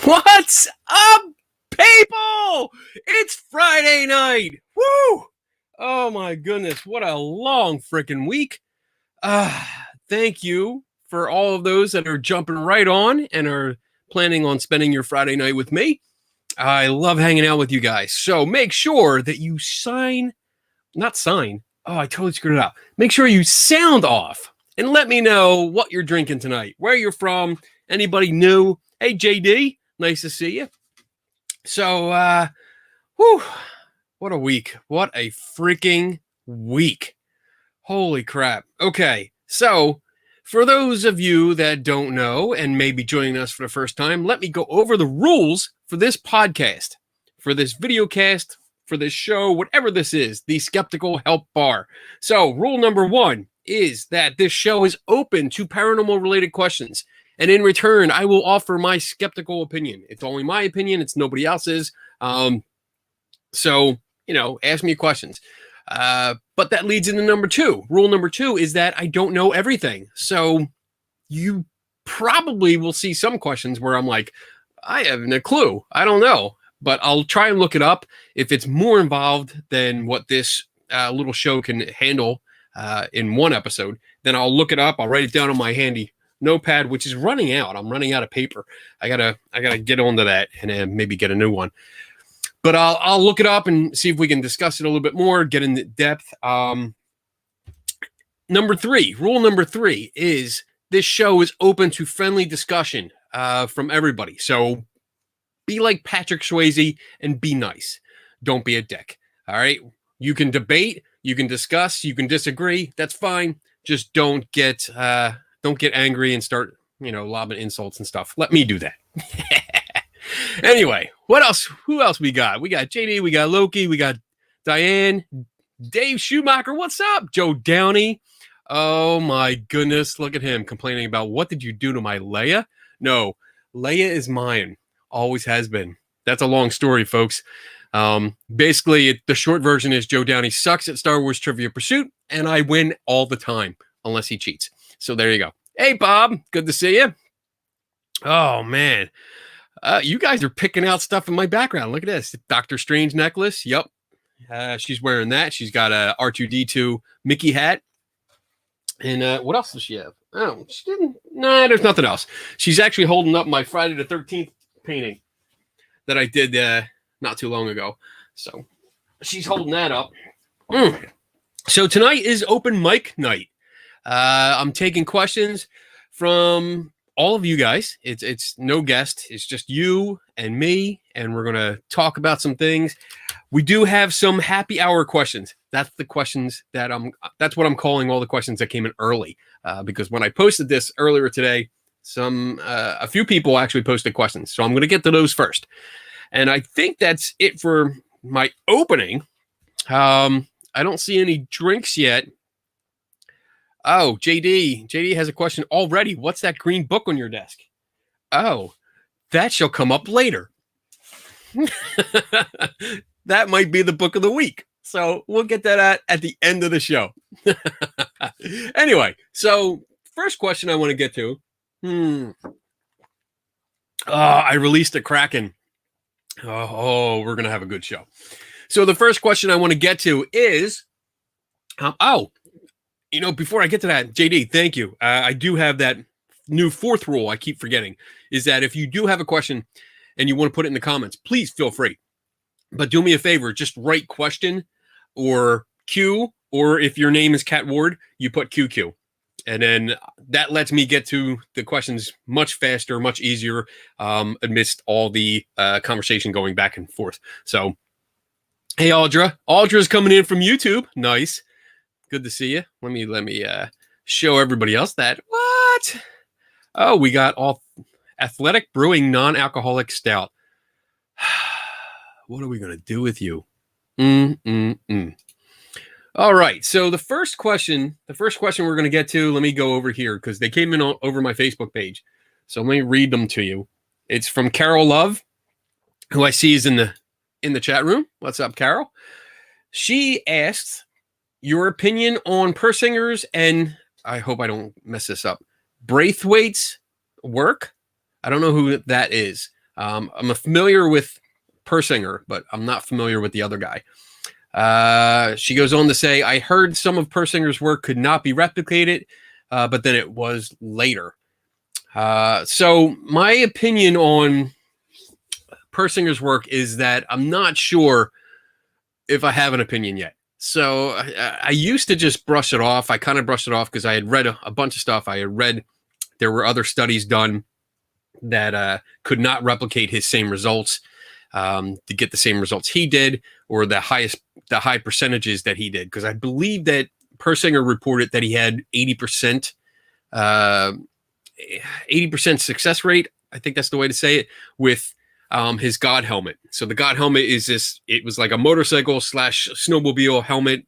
What's up, people? It's Friday night. Woo! Oh my goodness, what a long freaking week. Thank you for all of those that are jumping right on and are planning on spending your Friday night with me. I love hanging out with you guys. So make sure that you not sign. Oh, I totally screwed it up. Make sure you sound off and let me know what you're drinking tonight, where you're from, anybody new. Hey, JD, nice to see you. So, what a week. What a freaking week. Holy crap. Okay, so for those of you that don't know and may be joining us for the first time, let me go over the rules for this podcast, for this video cast, for this show, whatever this is, the Skeptical Help Bar. So, rule number 1 is that this show is open to paranormal-related questions. And in return, I will offer my skeptical opinion. It's only my opinion. It's nobody else's. So, ask me questions. But that leads into number 2. Rule number 2 is that I don't know everything. So you probably will see some questions where I'm like, I haven't a clue. I don't know. But I'll try and look it up. If it's more involved than what this little show can handle in one episode, then I'll look it up. I'll write it down on my handy notepad, which is running out. I'm running out of paper. I gotta get onto that and maybe get a new one. But I'll look it up and see if we can discuss it a little bit more, get into depth. Rule number 3 is this show is open to friendly discussion from everybody. So be like Patrick Swayze and be nice. Don't be a dick. All right. You can debate, you can discuss, you can disagree. That's fine. Just don't get angry and start, lobbing insults and stuff. Let me do that. Anyway, what else? Who else we got? We got JD, we got Loki, we got Diane, Dave Schumacher. What's up? Joe Downey. Oh my goodness. Look at him complaining about what did you do to my Leia? No, Leia is mine. Always has been. That's a long story, folks. Basically, the short version is Joe Downey sucks at Star Wars Trivia Pursuit, and I win all the time, unless he cheats. So there you go. Hey, Bob. Good to see you. Oh, man. You guys are picking out stuff in my background. Look at this. Doctor Strange necklace. Yep. She's wearing that. She's got a R2-D2 Mickey hat. And what else does she have? Oh, she didn't. Nah, there's nothing else. She's actually holding up my Friday the 13th painting that I did not too long ago. So she's holding that up. So tonight is open mic night. I'm taking questions from all of you guys. It's no guest. It's just you and me, and we're gonna talk about some things. We do have some happy hour questions. That's the questions that's what I'm calling all the questions that came in early. Because when I posted this earlier today, a few people actually posted questions. So I'm gonna get to those first. And I think that's it for my opening. I don't see any drinks yet. Oh, JD has a question already. What's that green book on your desk? Oh, that shall come up later. That might be the book of the week. So we'll get that at the end of the show. Anyway, so first question I want to get to. I released a Kraken. Oh, we're going to have a good show. So the first question I want to get to is, before I get to that, JD, thank you. I do have that new 4th rule I keep forgetting, is that if you do have a question and you want to put it in the comments, please feel free. But do me a favor, just write question or Q, or if your name is Cat Ward, you put QQ. And then that lets me get to the questions much faster, much easier, amidst all the conversation going back and forth. So, hey, Audra. Audra's coming in from YouTube. Nice. Good to see you. Let me show everybody else that. What? Oh, we got all Athletic Brewing non-alcoholic stout. What are we going to do with you? All right. So the first question we're going to get to, let me go over here because they came in over my Facebook page. So let me read them to you. It's from Carol Love, who I see is in the chat room. What's up, Carol? She asked your opinion on Persinger's and I hope I don't mess this up. Braithwaite's work. I don't know who that is. I'm familiar with Persinger, but I'm not familiar with the other guy. She goes on to say, I heard some of Persinger's work could not be replicated, but then it was later. So my opinion on Persinger's work is that I'm not sure if I have an opinion yet. So I used to just brush it off. I kind of brushed it off because I had read a bunch of stuff. I had read there were other studies done that could not replicate his same results to get the same results he did, or the high percentages that he did. Because I believe that Persinger reported that he had 80% success rate. I think that's the way to say it, with his God helmet. So the God helmet is this, it was like a motorcycle / snowmobile helmet.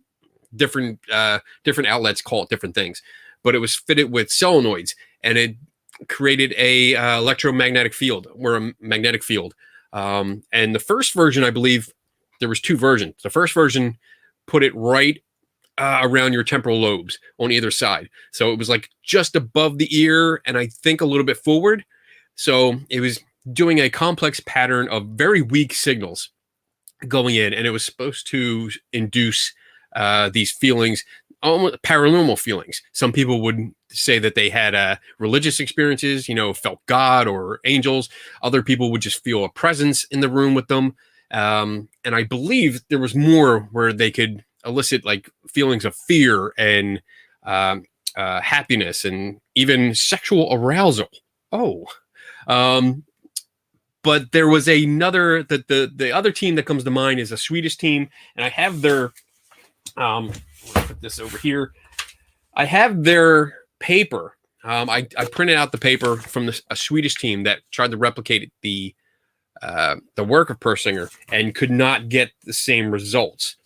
Different outlets call it different things, but it was fitted with solenoids, and it created a electromagnetic field, or a magnetic field. And the first version, I believe there was 2 versions. The first version put it right around your temporal lobes on either side. So it was like just above the ear, and I think a little bit forward. So it was doing a complex pattern of very weak signals going in, and it was supposed to induce these feelings, almost paranormal feelings. Some people would say that they had religious experiences, felt God or angels. Other people would just feel a presence in the room with them. And I believe there was more where they could elicit like feelings of fear and happiness and even sexual arousal. But there was another, the other team that comes to mind is a Swedish team, and I have their put this over here. I have their paper. I printed out the paper from a Swedish team that tried to replicate the work of Persinger and could not get the same results.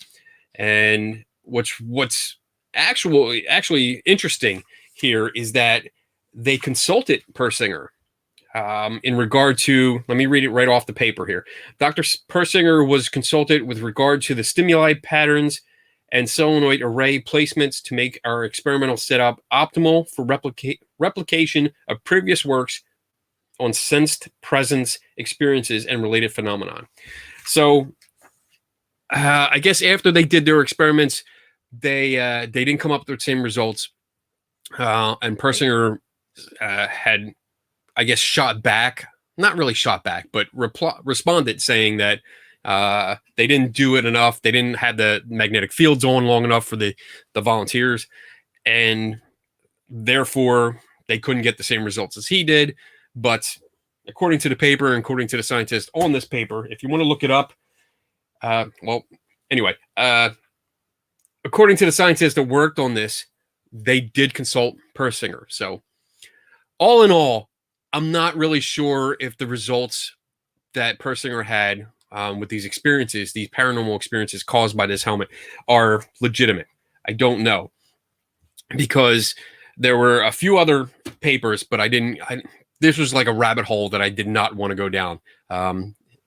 And what's actually interesting here is that they consulted Persinger in regard to, let me read it right off the paper here. Dr. Persinger was consulted with regard to the stimuli patterns and solenoid array placements to make our experimental setup optimal for replication of previous works on sensed presence experiences and related phenomenon. So I guess after they did their experiments, they didn't come up with the same results, and Persinger had, I guess, shot back, not really shot back, but responded saying that they didn't do it enough. They didn't have the magnetic fields on long enough for the volunteers, and therefore they couldn't get the same results as he did. But according to the paper and according to the scientist on this paper, if you want to look it up, according to the scientist that worked on this, they did consult Persinger. So all in all, I'm not really sure if the results that Persinger had with these experiences, these paranormal experiences caused by this helmet, are legitimate. I don't know, because there were a few other papers, but this was like a rabbit hole that I did not want to go down,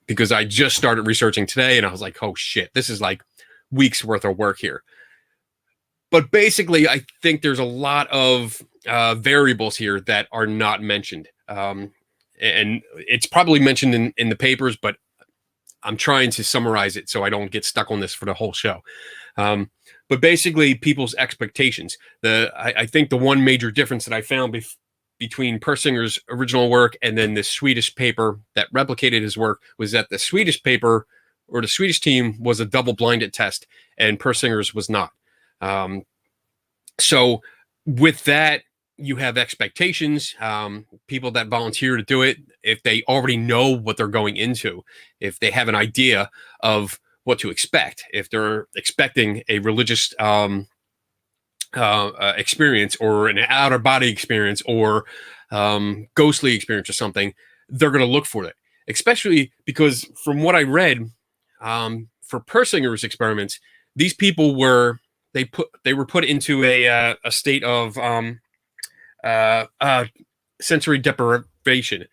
because I just started researching today, and I was like, oh shit, this is like weeks worth of work here. But basically, I think there's a lot of variables here that are not mentioned. And it's probably mentioned in the papers, but I'm trying to summarize it so I don't get stuck on this for the whole show. But basically, people's expectations. I think the one major difference that I found between Persinger's original work and then the Swedish paper that replicated his work was that the Swedish paper, or the Swedish team, was a double-blinded test, and Persinger's was not. So with that, you have expectations. People that volunteer to do it, if they already know what they're going into, if they have an idea of what to expect, if they're expecting a religious experience or an out of body experience or ghostly experience or something, they're going to look for it. Especially because from what I read, for Persinger's experiments, these people were put into a state of sensory deprivation,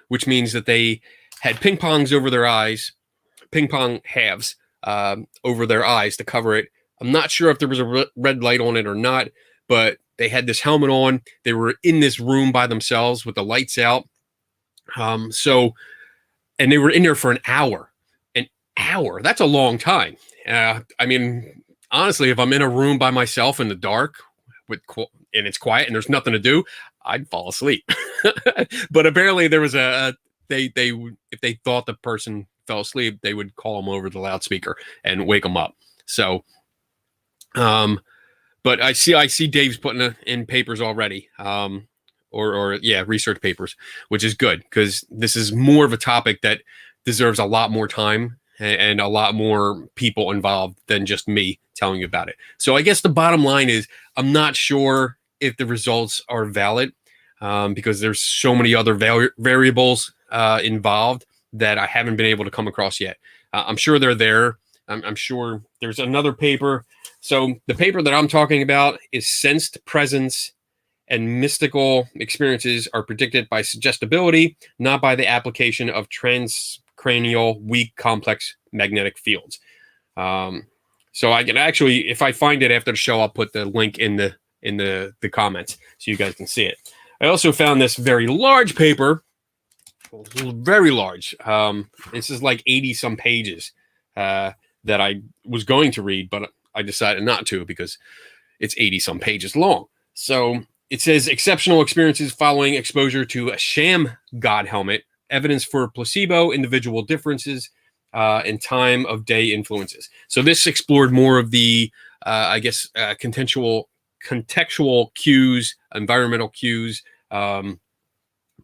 which means that they had ping pong halves over their eyes to cover it. I'm not sure if there was a red light on it or not, but they had this helmet on. They were in this room by themselves with the lights out. So and they were in there for an hour. An hour. That's a long time. I mean, honestly, if I'm in a room by myself in the dark and it's quiet and there's nothing to do, I'd fall asleep. But apparently there was they if they thought the person fell asleep, they would call them over the loudspeaker and wake them up. So, but I see Dave's putting in papers already, or research papers, which is good because this is more of a topic that deserves a lot more time and a lot more people involved than just me telling you about it. So I guess the bottom line is I'm not sure if the results are valid because there's so many other variables involved that I haven't been able to come across yet. I'm sure they're there. I'm sure there's another paper. So the paper that I'm talking about is Sensed Presence and Mystical Experiences are Predicted by Suggestibility, not by the application of transcranial weak complex magnetic fields. So I can actually, if I find it after the show, I'll put the link in the comments so you guys can see it. I also found this very large paper, very large. This is like 80 some pages that I was going to read, but I decided not to because it's 80 some pages long. So it says exceptional experiences following exposure to a sham God helmet, evidence for placebo, individual differences, and time of day influences. So this explored more of the, contextual cues, environmental cues,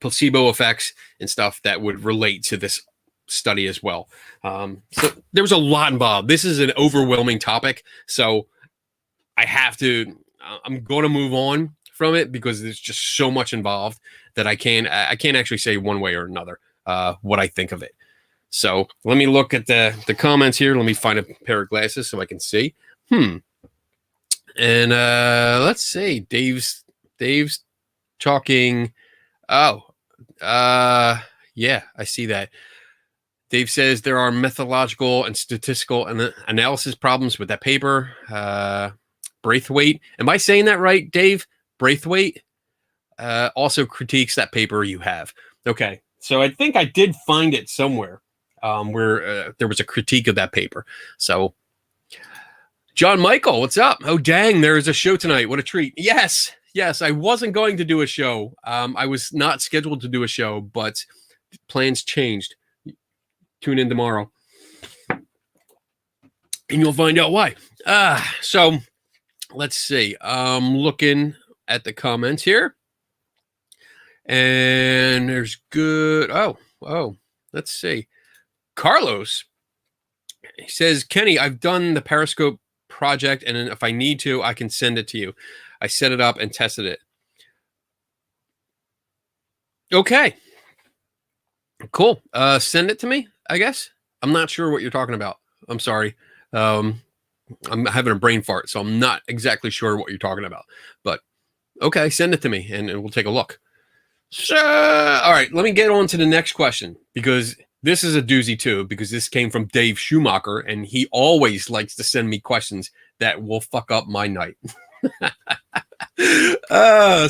placebo effects, and stuff that would relate to this study as well. So there was a lot involved. This is an overwhelming topic, so I'm going to move on from it because there's just so much involved that I can't actually say one way or another what I think of it. So let me look at the comments here. Let me find a pair of glasses so I can see. And let's see. Dave's talking. Oh, yeah, I see that. Dave says there are methodological and statistical analysis problems with that paper. Braithwaite. Am I saying that right, Dave? Braithwaite also critiques that paper you have. Okay, so I think I did find it somewhere where there was a critique of that paper. So, John Michael, what's up? Oh, dang, there is a show tonight. What a treat. Yes, I wasn't going to do a show. I was not scheduled to do a show, but plans changed. Tune in tomorrow and you'll find out why. So let's see. I'm looking at the comments here and there's good. Oh, let's see. Carlos, he says, Kenny, I've done the Periscope project and if I need to, I can send it to you. I set it up and tested it. Okay. Cool. Send it to me, I guess. I'm not sure what you're talking about. I'm sorry. I'm having a brain fart, so I'm not exactly sure what you're talking about. But okay, send it to me and we'll take a look. So, all right, let me get on to the next question because this is a doozy too, because this came from Dave Schumacher and he always likes to send me questions that will fuck up my night.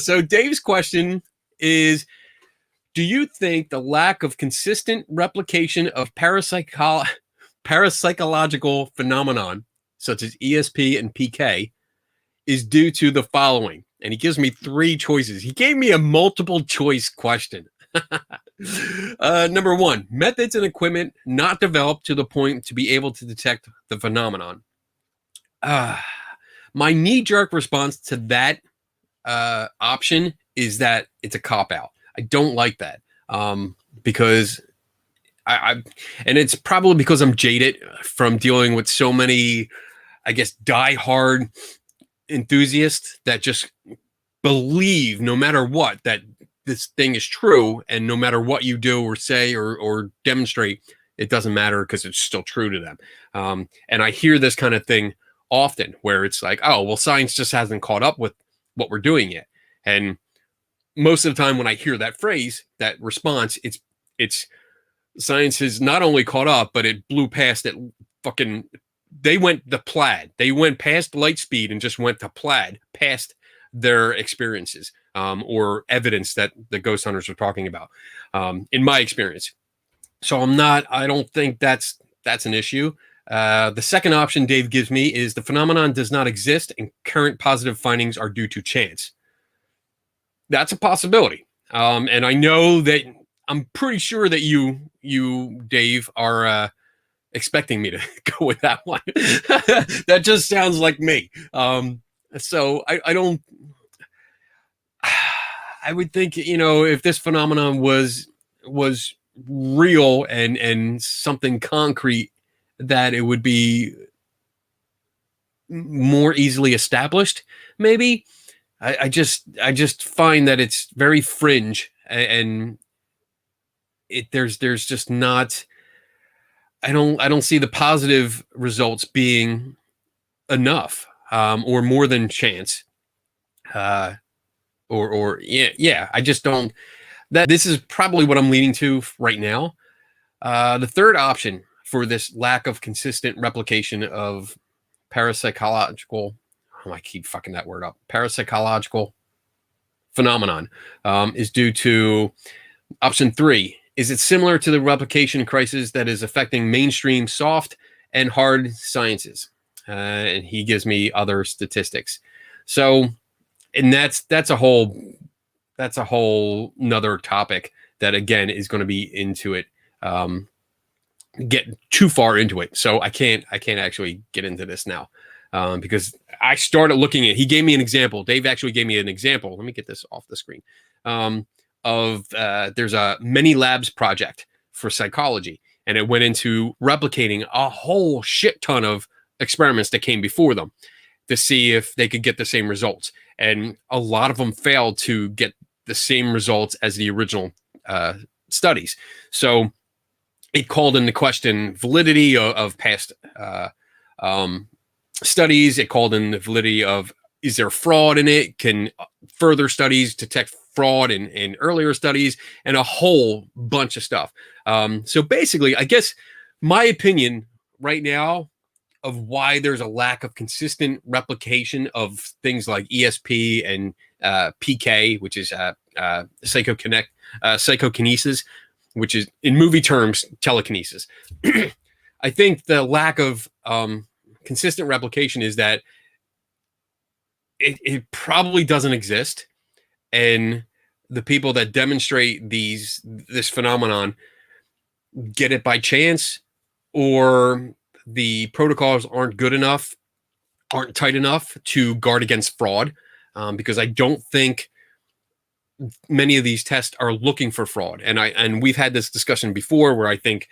So Dave's question is, do you think the lack of consistent replication of parapsychological phenomenon, such as ESP and PK, is due to the following? And he gives me 3 choices. He gave me a multiple choice question. Number 1, methods and equipment not developed to the point to be able to detect the phenomenon. My knee-jerk response to that option is that it's a cop-out. I don't like that because and it's probably because I'm jaded from dealing with so many, I guess, die-hard enthusiasts that just believe no matter what that this thing is true, and no matter what you do or say or demonstrate, it doesn't matter because it's still true to them. And I hear this kind of thing often where it's like, oh, well, science just hasn't caught up with what we're doing yet. And most of the time when I hear that phrase, that response, it's science has not only caught up, but it blew past it. They went the plaid. They went past light speed and just went to plaid past their experiences or evidence that the ghost hunters are talking about. In my experience, So I don't think that's an issue. The second option Dave gives me is the phenomenon does not exist and current positive findings are due to chance. That's a possibility. And I know that I'm pretty sure that you, Dave, are expecting me to go with that one. That just sounds like me. So I don't, I would think, if this phenomenon was real and something concrete, that it would be more easily established. Maybe I just find that it's very fringe, and there's just not. I don't see the positive results being enough, or more than chance, or yeah. I just don't. That this is probably what I'm leaning to right now. The third option for this lack of consistent replication of parapsychological, I keep fucking that word up, parapsychological phenomenon, is due to option 3. Is it similar to the replication crisis that is affecting mainstream soft and hard sciences? And he gives me other statistics. So, and that's a whole nother topic that again is going to be into it. Get too far into it, so I can't actually get into this now, because I started looking at. He gave me an example. Dave actually gave me an example. Let me get this off the screen. Of there's a many labs project for psychology, and it went into replicating a whole shit ton of experiments that came before them to see if they could get the same results, and a lot of them failed to get the same results as the original studies. So it called into question validity of past studies. It called in the validity of, is there fraud in it? Can further studies detect fraud in earlier studies? And a whole bunch of stuff. So basically, I guess my opinion right now of why there's a lack of consistent replication of things like ESP and PK, which is psychokinesis, which is in movie terms telekinesis. I think the lack of consistent replication is that it probably doesn't exist, and the people that demonstrate this phenomenon get it by chance, or the protocols aren't good enough, aren't tight enough to guard against fraud, because I don't think many of these tests are looking for fraud. And we've had this discussion before, where I think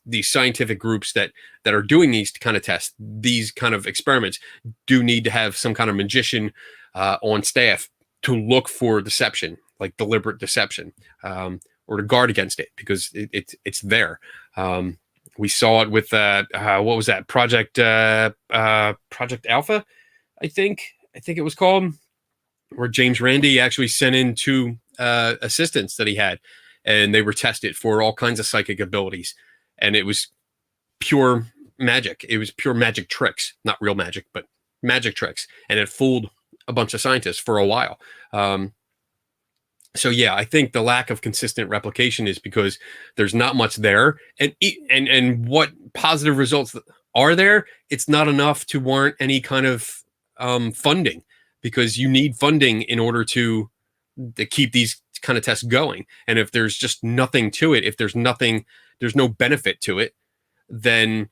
these scientific groups that are doing these kind of tests, these kind of experiments, do need to have some kind of magician on staff to look for deception, like deliberate deception, or to guard against it, because it's there. We saw it with what was that Project Alpha, I think it was called, where James Randi actually sent in 2 assistants that he had, and they were tested for all kinds of psychic abilities, and it was pure magic. It was pure magic tricks, not real magic, but magic tricks, and it fooled a bunch of scientists for a while. So yeah, I think the lack of consistent replication is because there's not much there, and what positive results are there, it's not enough to warrant any kind of funding, because you need funding in order to keep these kind of tests going. And if there's just nothing to it, if there's no benefit to it, then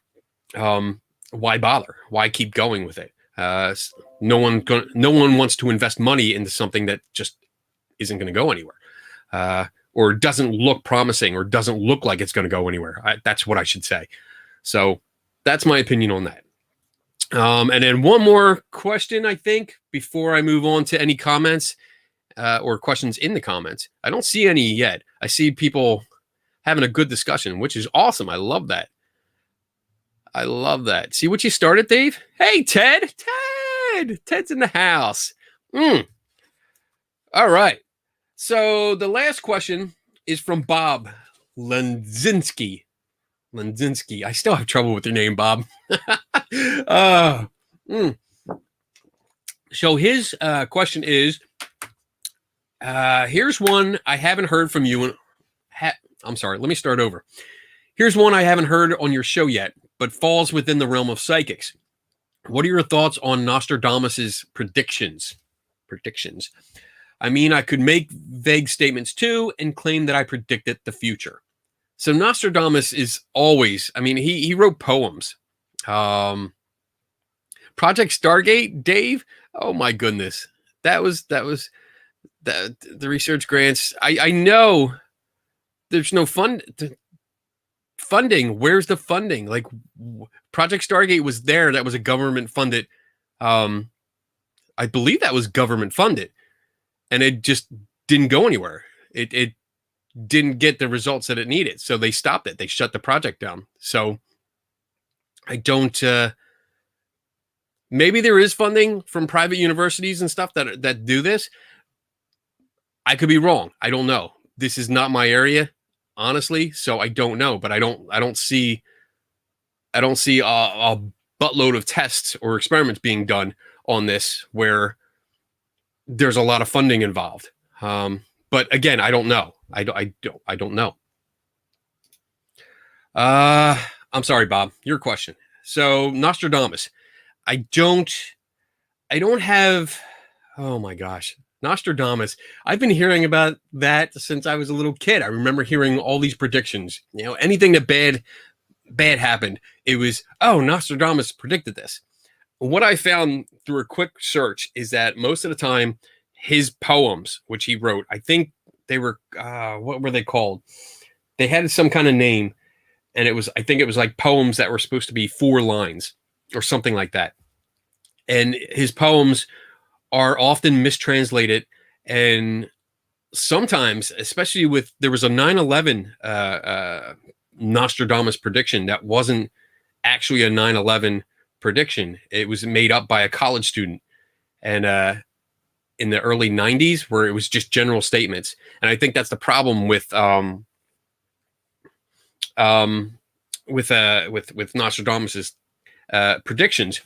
why bother? Why keep going with it? No one wants to invest money into something that just isn't going to go anywhere, or doesn't look promising, or doesn't look like it's going to go anywhere. That's what I should say. So that's my opinion on that. And then one more question, I think, before I move on to any comments or questions in the comments. I don't see any yet. I see people having a good discussion, which is awesome. I love that. See what you started, Dave? Hey, Ted. Ted's in the house. All right. So the last question is from Bob Lendzinski. I still have trouble with your name, Bob. So his question is, here's one I haven't heard from you. I'm sorry. Let me start over. Here's one I haven't heard on your show yet, but falls within the realm of psychics. What are your thoughts on Nostradamus's predictions? Predictions. I mean, I could make vague statements too and claim that I predicted the future. So Nostradamus is always, I mean, he wrote poems. Project Stargate, Dave. Oh my goodness. That was the research grants. I know there's no funding. Where's the funding? Like Project Stargate was there. That was a government funded. I believe that was government funded, and it just didn't go anywhere. It didn't get the results that it needed, so they stopped it. They shut the project down. So I don't. Maybe there is funding from private universities and stuff that do this. I could be wrong. I don't know. This is not my area, honestly. So I don't know. But I don't see a buttload of tests or experiments being done on this where there's a lot of funding involved. But again, I don't know. I don't know. I'm sorry, Bob. Your question. So Nostradamus. I don't have. Oh my gosh, Nostradamus. I've been hearing about that since I was a little kid. I remember hearing all these predictions. You know, anything that bad happened, it was, oh, Nostradamus predicted this. What I found through a quick search is that most of the time, his poems, which he wrote, I think they were, what were they called? They had some kind of name, and I think it was like poems that were supposed to be 4 lines or something like that. And his poems are often mistranslated, and sometimes, especially there was a 9/11 Nostradamus prediction that wasn't actually a 9/11 prediction. It was made up by a college student, and in the early 90s, where it was just general statements. And I think that's the problem with Nostradamus's predictions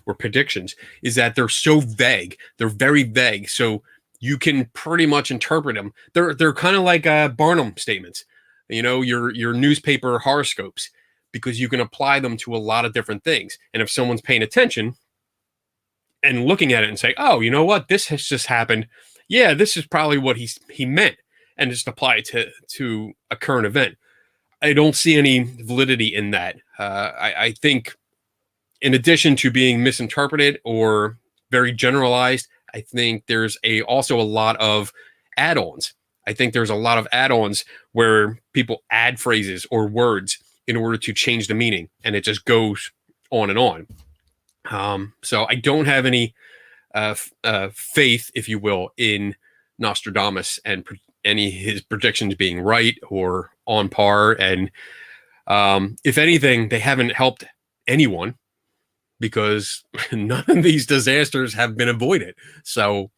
is that they're so vague. They're very vague, so you can pretty much interpret them. They're kind of like Barnum statements, you know, your newspaper horoscopes, because you can apply them to a lot of different things. And if someone's paying attention and looking at it and say, oh, you know what, this has just happened, yeah, this is probably what he meant, and just apply it to a current event. I don't see any validity in that. I think, in addition to being misinterpreted or very generalized, I think there's also a lot of add-ons. I think there's a lot of add-ons where people add phrases or words in order to change the meaning, and it just goes on and on. So I don't have any faith, if you will, in Nostradamus and any his predictions being right or on par. And if anything, they haven't helped anyone, because none of these disasters have been avoided. So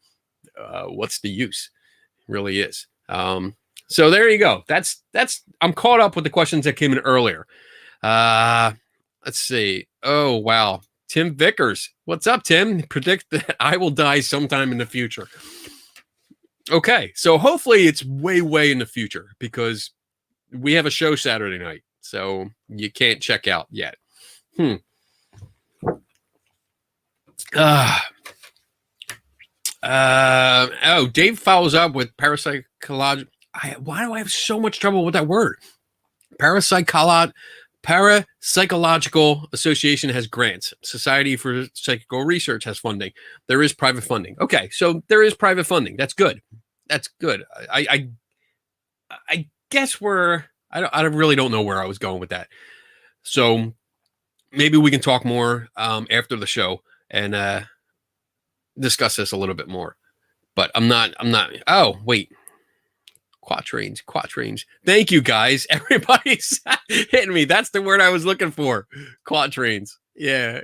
what's the use? It really is. So there you go. That's I'm caught up with the questions that came in earlier. Let's see. Oh, wow. Tim Vickers. What's up, Tim? Predict that I will die sometime in the future. Okay. So hopefully it's way, way in the future, because we have a show Saturday night. So you can't check out yet. Dave follows up with parapsychological. Why do I have so much trouble with that word? Parapsychological Association has grants. Society for Psychical Research has funding. There is private funding. Okay, so there is private funding. That's good. That's good. I guess I really don't know where I was going with that. So maybe we can talk more after the show and discuss this a little bit more. But I'm not. Oh, wait. Quatrains. Thank you, guys. Everybody's hitting me. That's the word I was looking for. Quatrains. Yeah.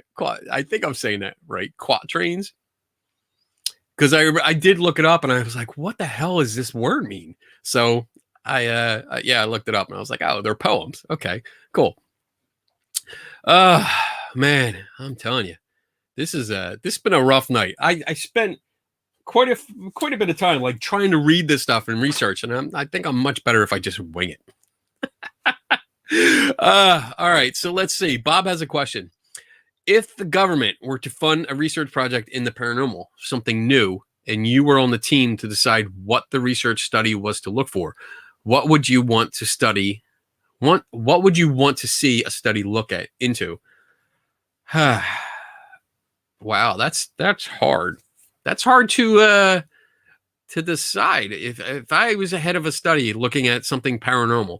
I think I'm saying that right. Quatrains. Because I did look it up, and I was like, what the hell does this word mean? So I looked it up, and I was like, oh, they're poems. Okay, cool. Man, I'm telling you, this has been a rough night. I spent quite a bit of time like trying to read this stuff and research, and I think I'm much better if I just wing it. All right. So let's see. Bob has a question. If the government were to fund a research project in the paranormal, something new, and you were on the team to decide what the research study was to look for, what would you want to study? What would you want to see a study look at into? Wow, that's hard. That's hard to decide. If I was ahead of a study looking at something paranormal,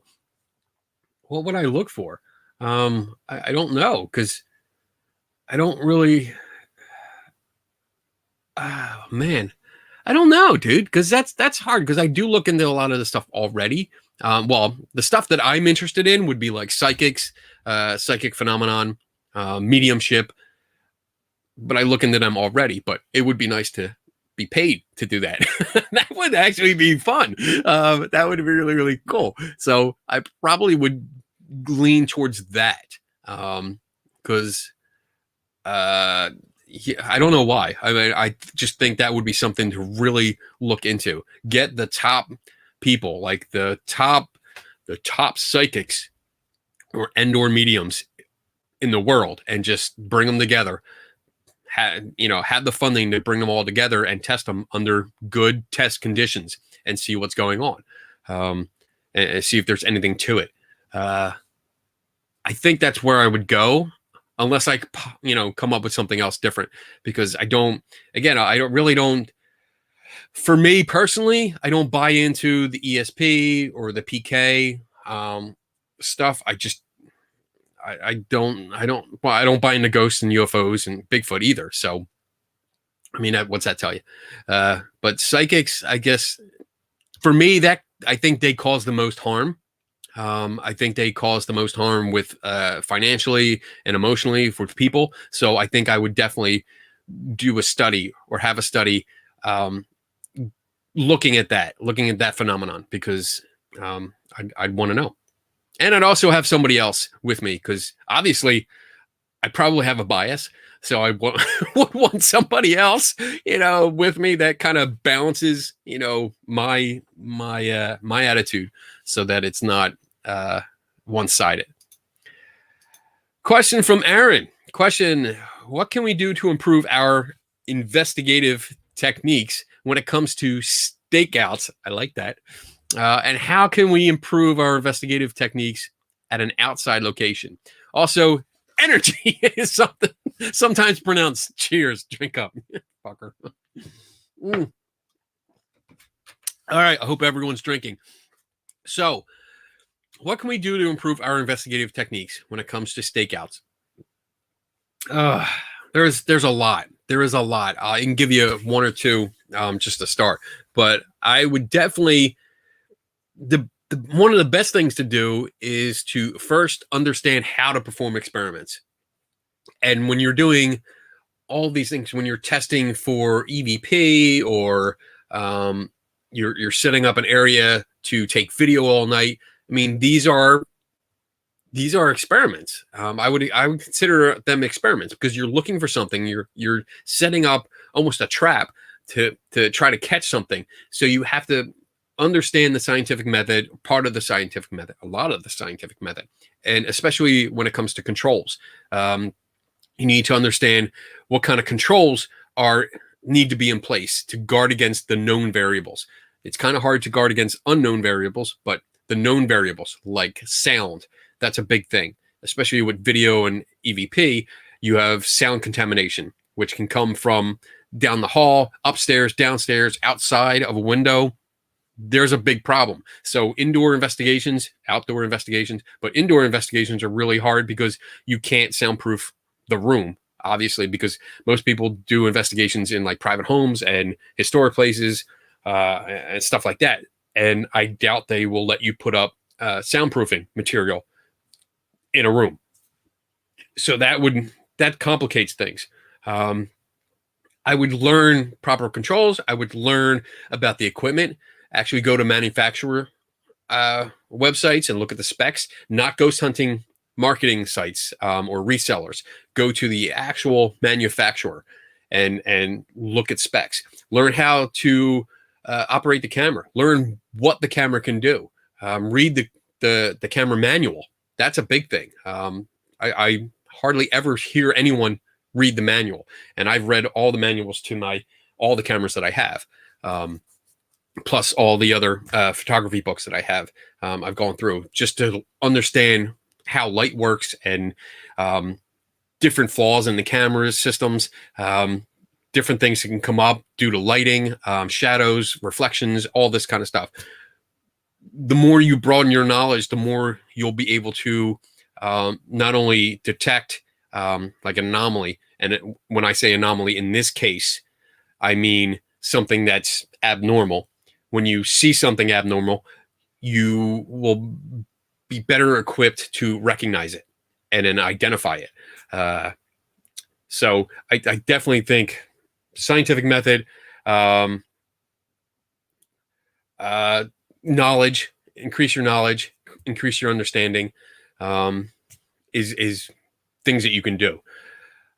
what would I look for? I don't know, because I don't really. Oh man, I don't know, dude, because that's hard. Because I do look into a lot of the stuff already. Well, the stuff that I'm interested in would be like psychics, psychic phenomenon, mediumship. But I look into them already. But it would be nice to be paid to do that. That would actually be fun. That would be really, really cool. So I probably would lean towards that. Because I don't know why. I mean, I just think that would be something to really look into. Get the top people, like the top psychics or mediums in the world, and just bring them together. Have the funding to bring them all together and test them under good test conditions and see what's going on, and see if there's anything to it. I think that's where I would go, unless I, come up with something else different, because I don't really don't, for me personally, I don't buy into the ESP or the PK stuff. I don't buy into ghosts and UFOs and Bigfoot either. So, I mean, what's that tell you? But psychics, I guess, for me, that I think they cause the most harm. I think they cause the most harm with financially and emotionally for people. So I think I would definitely do a study or have a study looking at that phenomenon, because I'd want to know. And I'd also have somebody else with me, because obviously I probably have a bias. So I would want somebody else, with me that kind of balances, my attitude, so that it's not one-sided. Question from Aaron. Question: what can we do to improve our investigative techniques when it comes to stakeouts? I like that. And how can we improve our investigative techniques at an outside location? Also, energy is something sometimes pronounced cheers. Drink up, fucker. All right. I hope everyone's drinking. So, what can we do to improve our investigative techniques when it comes to stakeouts? There's a lot. There is a lot. I can give you one or two just to start. But I would definitely, one of the best things to do is to first understand how to perform experiments. And when you're doing all these things, when you're testing for EVP, or you're setting up an area to take video all night, I mean, these are experiments. I would consider them experiments, because you're looking for something. You're setting up almost a trap to try to catch something. So you have to understand the scientific method, part of the scientific method, a lot of the scientific method, and especially when it comes to controls. You need to understand what kind of controls need to be in place to guard against the known variables. It's kind of hard to guard against unknown variables, but the known variables like sound, that's a big thing, especially with video and EVP. You have sound contamination, which can come from down the hall, upstairs, downstairs, outside of a window. There's a big problem. So indoor investigations, outdoor investigations, but indoor investigations are really hard, because you can't soundproof the room, obviously, because most people do investigations in like private homes and historic places and stuff like that. And I doubt they will let you put up soundproofing material in a room. So that complicates things. I would learn proper controls. I would learn about the equipment. Actually go to manufacturer websites and look at the specs, not ghost hunting marketing sites or resellers. Go to the actual manufacturer and look at specs. Learn how to operate the camera. Learn what the camera can do. Read the camera manual. That's a big thing. I hardly ever hear anyone read the manual, and I've read all the manuals to all the cameras that I have, plus all the other photography books that I have. I've gone through just to understand how light works and different flaws in the camera systems, different things that can come up due to lighting, shadows, reflections, all this kind of stuff. The more you broaden your knowledge, the more you'll be able to not only detect like an anomaly, and when I say anomaly in this case, I mean something that's abnormal. When you see something abnormal, you will be better equipped to recognize it and then identify it. So I definitely think scientific method, knowledge, increase your knowledge, increase your understanding, is things that you can do.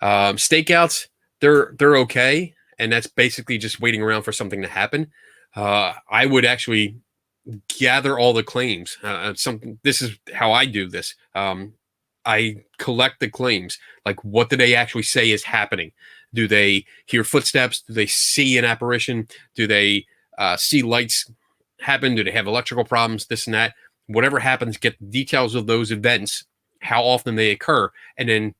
Stakeouts, they're okay, and that's basically just waiting around for something to happen. I would actually gather all the claims. This is how I do this. I collect the claims. Like, what do they actually say is happening? Do they hear footsteps? Do they see an apparition? Do they see lights happen? Do they have electrical problems? This and that. Whatever happens, get the details of those events, how often they occur, and then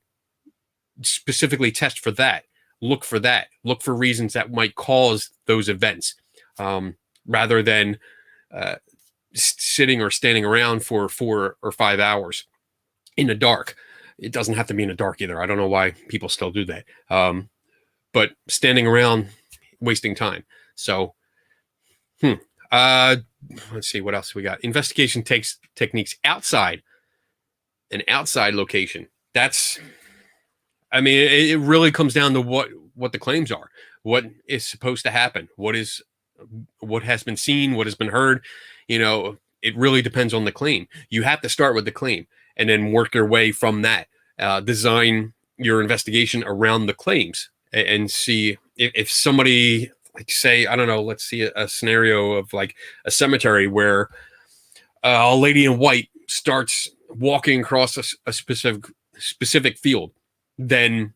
specifically test for that. Look for that. Look for reasons that might cause those events, rather than sitting or standing around for 4 or 5 hours in the dark. It doesn't have to be in the dark either. I don't know why people still do that. But standing around, wasting time. So, let's see what else we got. Investigation techniques outside an outside location. That's, I mean, it really comes down to what the claims are. What is supposed to happen? What has been seen? What has been heard? It really depends on the claim. You have to start with the claim and then work your way from that. Design your investigation around the claims and see if somebody, like, say, I don't know, let's see a scenario of like a cemetery where a lady in white starts walking across a specific field. Then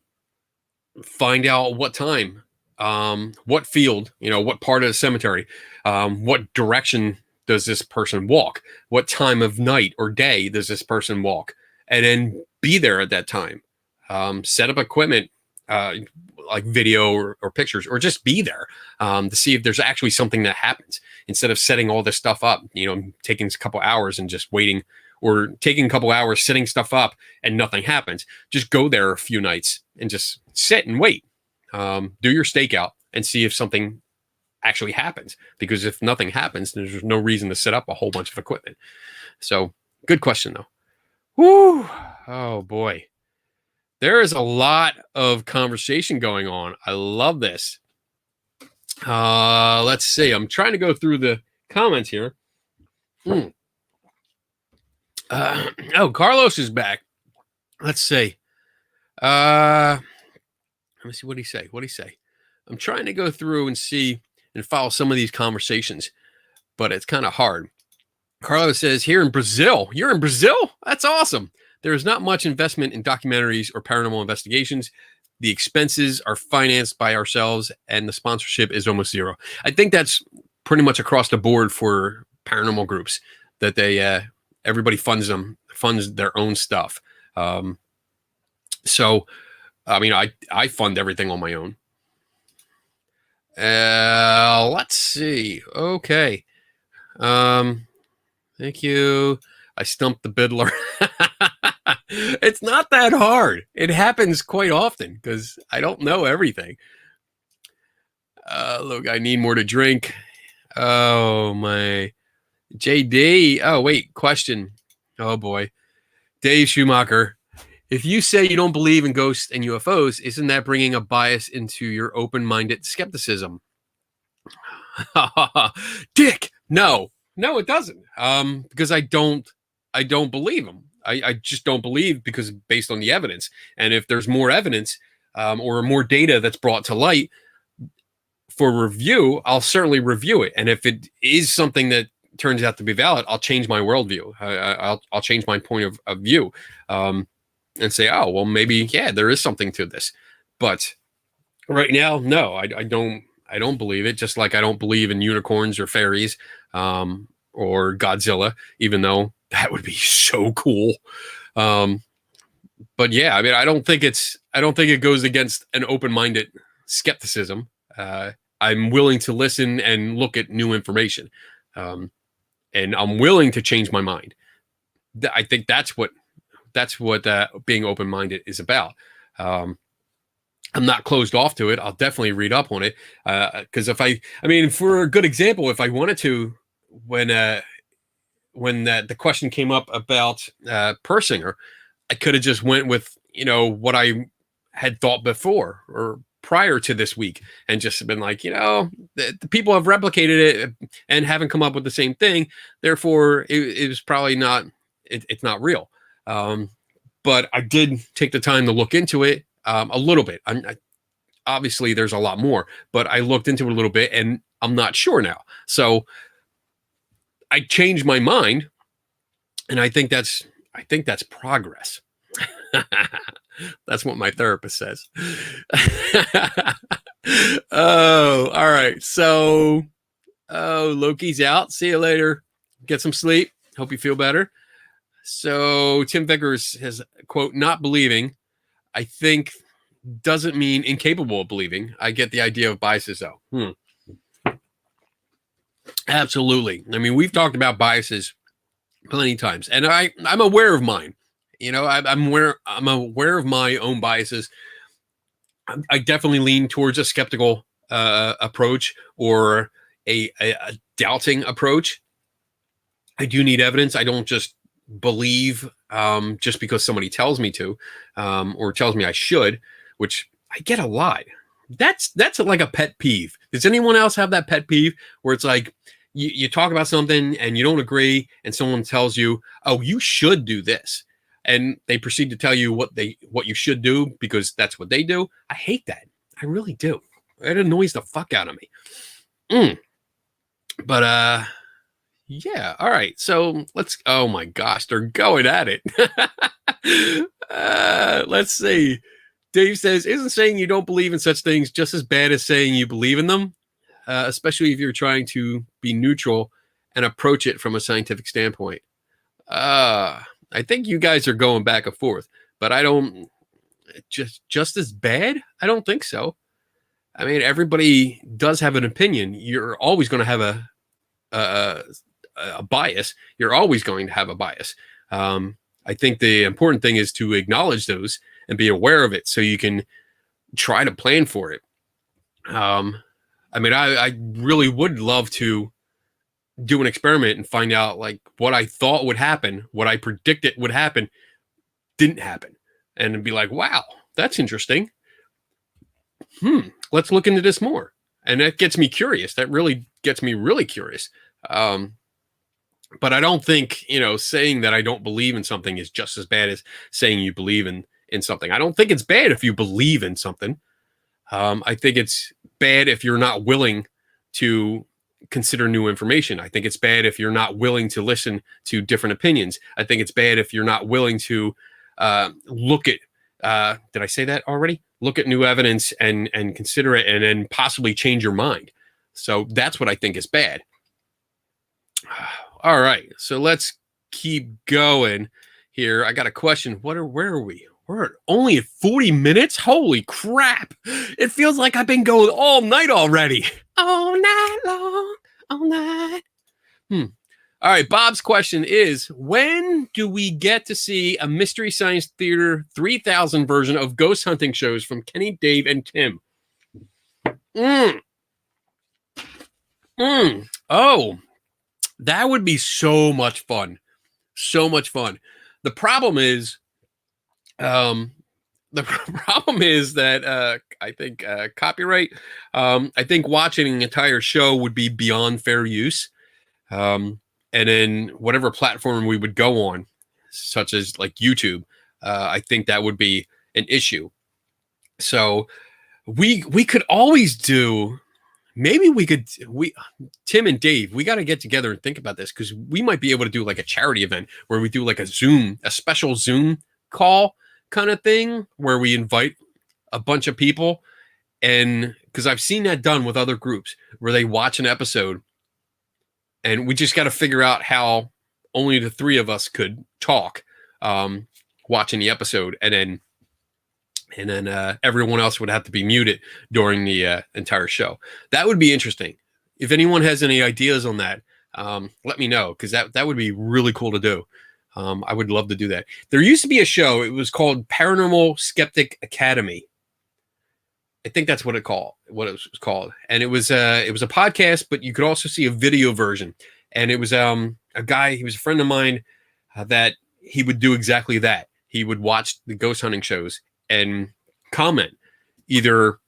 find out what time, what field, what part of the cemetery, what direction does this person walk, what time of night or day does this person walk, and then be there at that time. Set up equipment, like video or pictures, or just be there to see if there's actually something that happens, instead of setting all this stuff up, taking a couple hours and just waiting, or taking a couple hours setting stuff up and nothing happens. Just go there a few nights and just sit and wait. Do your stakeout and see if something actually happens, because if nothing happens, there's no reason to set up a whole bunch of equipment. So, good question though. Woo! Oh boy. There is a lot of conversation going on. I love this. Let's see. I'm trying to go through the comments here. Carlos is back. Let's see. Let me see what he say. I'm trying to go through and see and follow some of these conversations, but it's kind of hard. Carlos says, here in Brazil. You're in Brazil? That's awesome. There is not much investment in documentaries or paranormal investigations. The expenses are financed by ourselves, and the sponsorship is almost zero. I think that's pretty much across the board for paranormal groups, that they everybody funds their own stuff. So, I mean, I fund everything on my own. Let's see. Okay. Thank you. I stumped the biddler. It's not that hard. It happens quite often because I don't know everything. Look, I need more to drink. Oh, my. JD. Oh, wait. Question. Oh, boy. Dave Schumacher. If you say you don't believe in ghosts and UFOs, isn't that bringing a bias into your open-minded skepticism? Dick. No, it doesn't. Because I don't believe them. I just don't believe, because based on the evidence. And if there's more evidence or more data that's brought to light for review, I'll certainly review it. And if it is something that turns out to be valid, I'll change my worldview. I'll change my point of view, and say, oh, well, maybe, yeah, there is something to this. But right now, no, I don't believe it. Just like I don't believe in unicorns or fairies, or Godzilla, even though that would be so cool. But yeah, I mean, I don't think it goes against an open-minded skepticism. I'm willing to listen and look at new information. And I'm willing to change my mind. I think that's what being open-minded is about. I'm not closed off to it. I'll definitely read up on it. Because for a good example, if I wanted to, when the question came up about Persinger, I could have just went with, what I had thought before or prior to this week, and just been like, the people have replicated it and haven't come up with the same thing. Therefore, it was probably not, it's not real. But I did take the time to look into it a little bit. Obviously, there's a lot more, but I looked into it a little bit, and I'm not sure now. So I changed my mind, and I think that's progress. That's what my therapist says. Oh, all right. So, Loki's out. See you later. Get some sleep. Hope you feel better. So Tim Vickers has, quote, not believing, I think, doesn't mean incapable of believing. I get the idea of biases, though. Absolutely. I mean, we've talked about biases plenty of times, and I'm aware of mine. I'm aware of my own biases. I definitely lean towards a skeptical approach, or a doubting approach. I do need evidence. I don't just believe just because somebody tells me to, or tells me I should, which I get a lot. That's like a pet peeve. Does anyone else have that pet peeve where it's like you talk about something and you don't agree, and someone tells you, oh, you should do this, and they proceed to tell you what you should do because that's what they do? I hate that. I really do. It annoys the fuck out of me. But yeah, all right. So oh my gosh, they're going at it. Let's see. Dave says, isn't saying you don't believe in such things just as bad as saying you believe in them? Especially if you're trying to be neutral and approach it from a scientific standpoint. I think you guys are going back and forth, but I don't, just as bad? I don't think so. I mean, everybody does have an opinion. You're always going to have a bias. You're always going to have a bias. I think the important thing is to acknowledge those and be aware of it so you can try to plan for it. I mean, I really would love to do an experiment and find out like what I thought would happen, what I predicted would happen, didn't happen. And be like, wow, that's interesting. Let's look into this more. And that gets me curious. That really gets me really curious. But I don't think, saying that I don't believe in something is just as bad as saying you believe in something. I don't think it's bad if you believe in something. I think it's bad if you're not willing to consider new information. I think it's bad if you're not willing to listen to different opinions. I think it's bad if you're not willing to look at, did I say that already? Look at new evidence and consider it, and then possibly change your mind. So that's what I think is bad. All right, so let's keep going here. I got a question. Where are we? We're only at 40 minutes? Holy crap. It feels like I've been going all night already. All night long, all night. All right, Bob's question is, when do we get to see a Mystery Science Theater 3000 version of ghost hunting shows from Kenny, Dave, and Tim? Oh, that would be so much fun. So much fun. The problem is that I think copyright. I think watching an entire show would be beyond fair use. And then whatever platform we would go on, such as like YouTube, I think that would be an issue. So we could always do maybe Tim and Dave, we got to get together and think about this, because we might be able to do like a charity event where we do like a special Zoom call kind of thing where we invite a bunch of people. And because I've seen that done with other groups where they watch an episode, and we just got to figure out how only the three of us could talk watching the episode, and then everyone else would have to be muted during the entire show. That would be interesting. If anyone has any ideas on that, let me know, because that would be really cool to do. I would love to do that. There used to be a show. It was called Paranormal Skeptic Academy. I think that's what it was called. And it was a podcast, but you could also see a video version. And it was a guy, he was a friend of mine, that he would do exactly that. He would watch the ghost hunting shows and comment. Either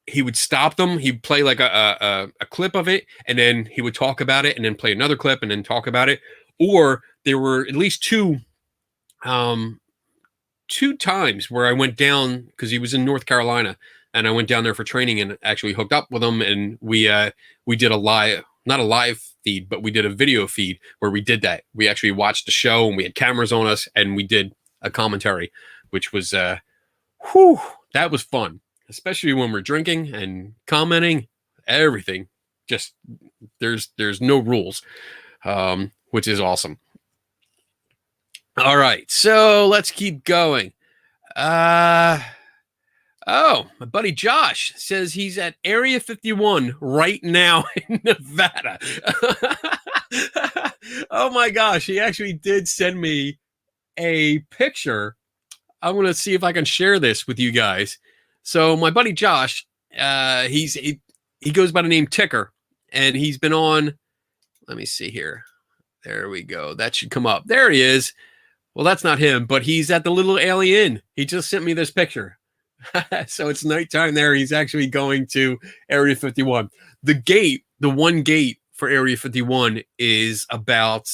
he would stop them, he'd play like a clip of it, and then he would talk about it, and then play another clip and then talk about it. Or there were at least two times where I went down, because he was in North Carolina, and I went down there for training and actually hooked up with him, and we did not a live feed, but we did a video feed where we did that. We actually watched the show, and we had cameras on us, and we did a commentary, which was that was fun, especially when we're drinking and commenting everything. Just there's no rules, which is awesome. All right, so let's keep going. Oh, my buddy Josh says he's at Area 51 right now in Nevada. Oh my gosh, he actually did send me a picture. I'm going to see if I can share this with you guys. So my buddy Josh, he goes by the name Ticker, and he's been on, let me see here. There we go. That should come up. There he is. Well, that's not him, but he's at the Little Alien. He just sent me this picture. So it's nighttime there. He's actually going to Area 51. The one gate for Area 51 is about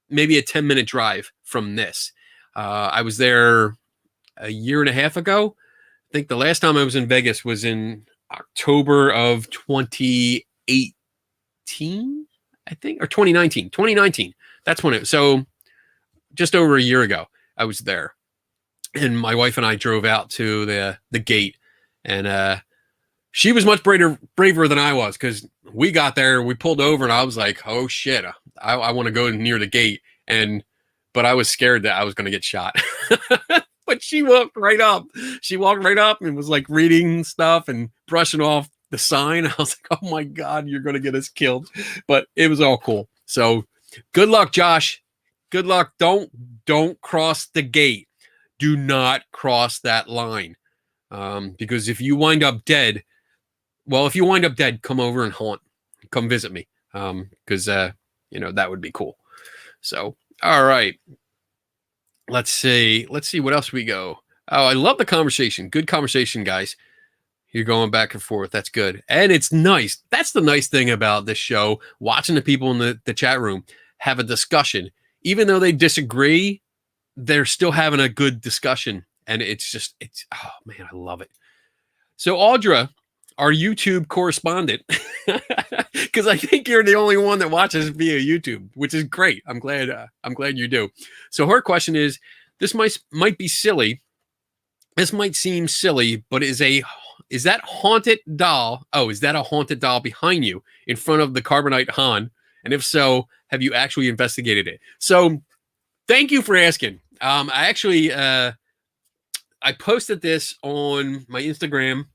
maybe a 10-minute drive from this. I was there a year and a half ago. I think the last time I was in Vegas was in October of 2018, I think, or 2019. 2019. That's when so just over a year ago, I was there. And my wife and I drove out to the gate, and she was much braver than I was, because we got there, we pulled over, and I was like, oh shit, I want to go near the gate, but I was scared that I was going to get shot. But she walked right up. She walked right up and was like reading stuff and brushing off the sign. I was like, oh my God, you're going to get us killed. But it was all cool. So good luck, Josh. Good luck. Don't cross the gate. Do not cross that line, because if you wind up dead, come over and come visit me, because that would be cool. So, all right, let's see what else we go. Oh, I love the conversation. Good conversation, guys. You're going back and forth. That's good, and it's nice. That's the nice thing about this show. Watching the people in the chat room have a discussion, even though they disagree. They're still having a good discussion, and it's oh man, I love it. So Audra, our YouTube correspondent, because I think you're the only one that watches via YouTube, which is great. I'm glad you do. So her question is, this might be silly. This might seem silly, but is that haunted doll? Oh, is that a haunted doll behind you in front of the Carbonite Han? And if so, have you actually investigated it? So thank you for asking. I actually, I posted this on my Instagram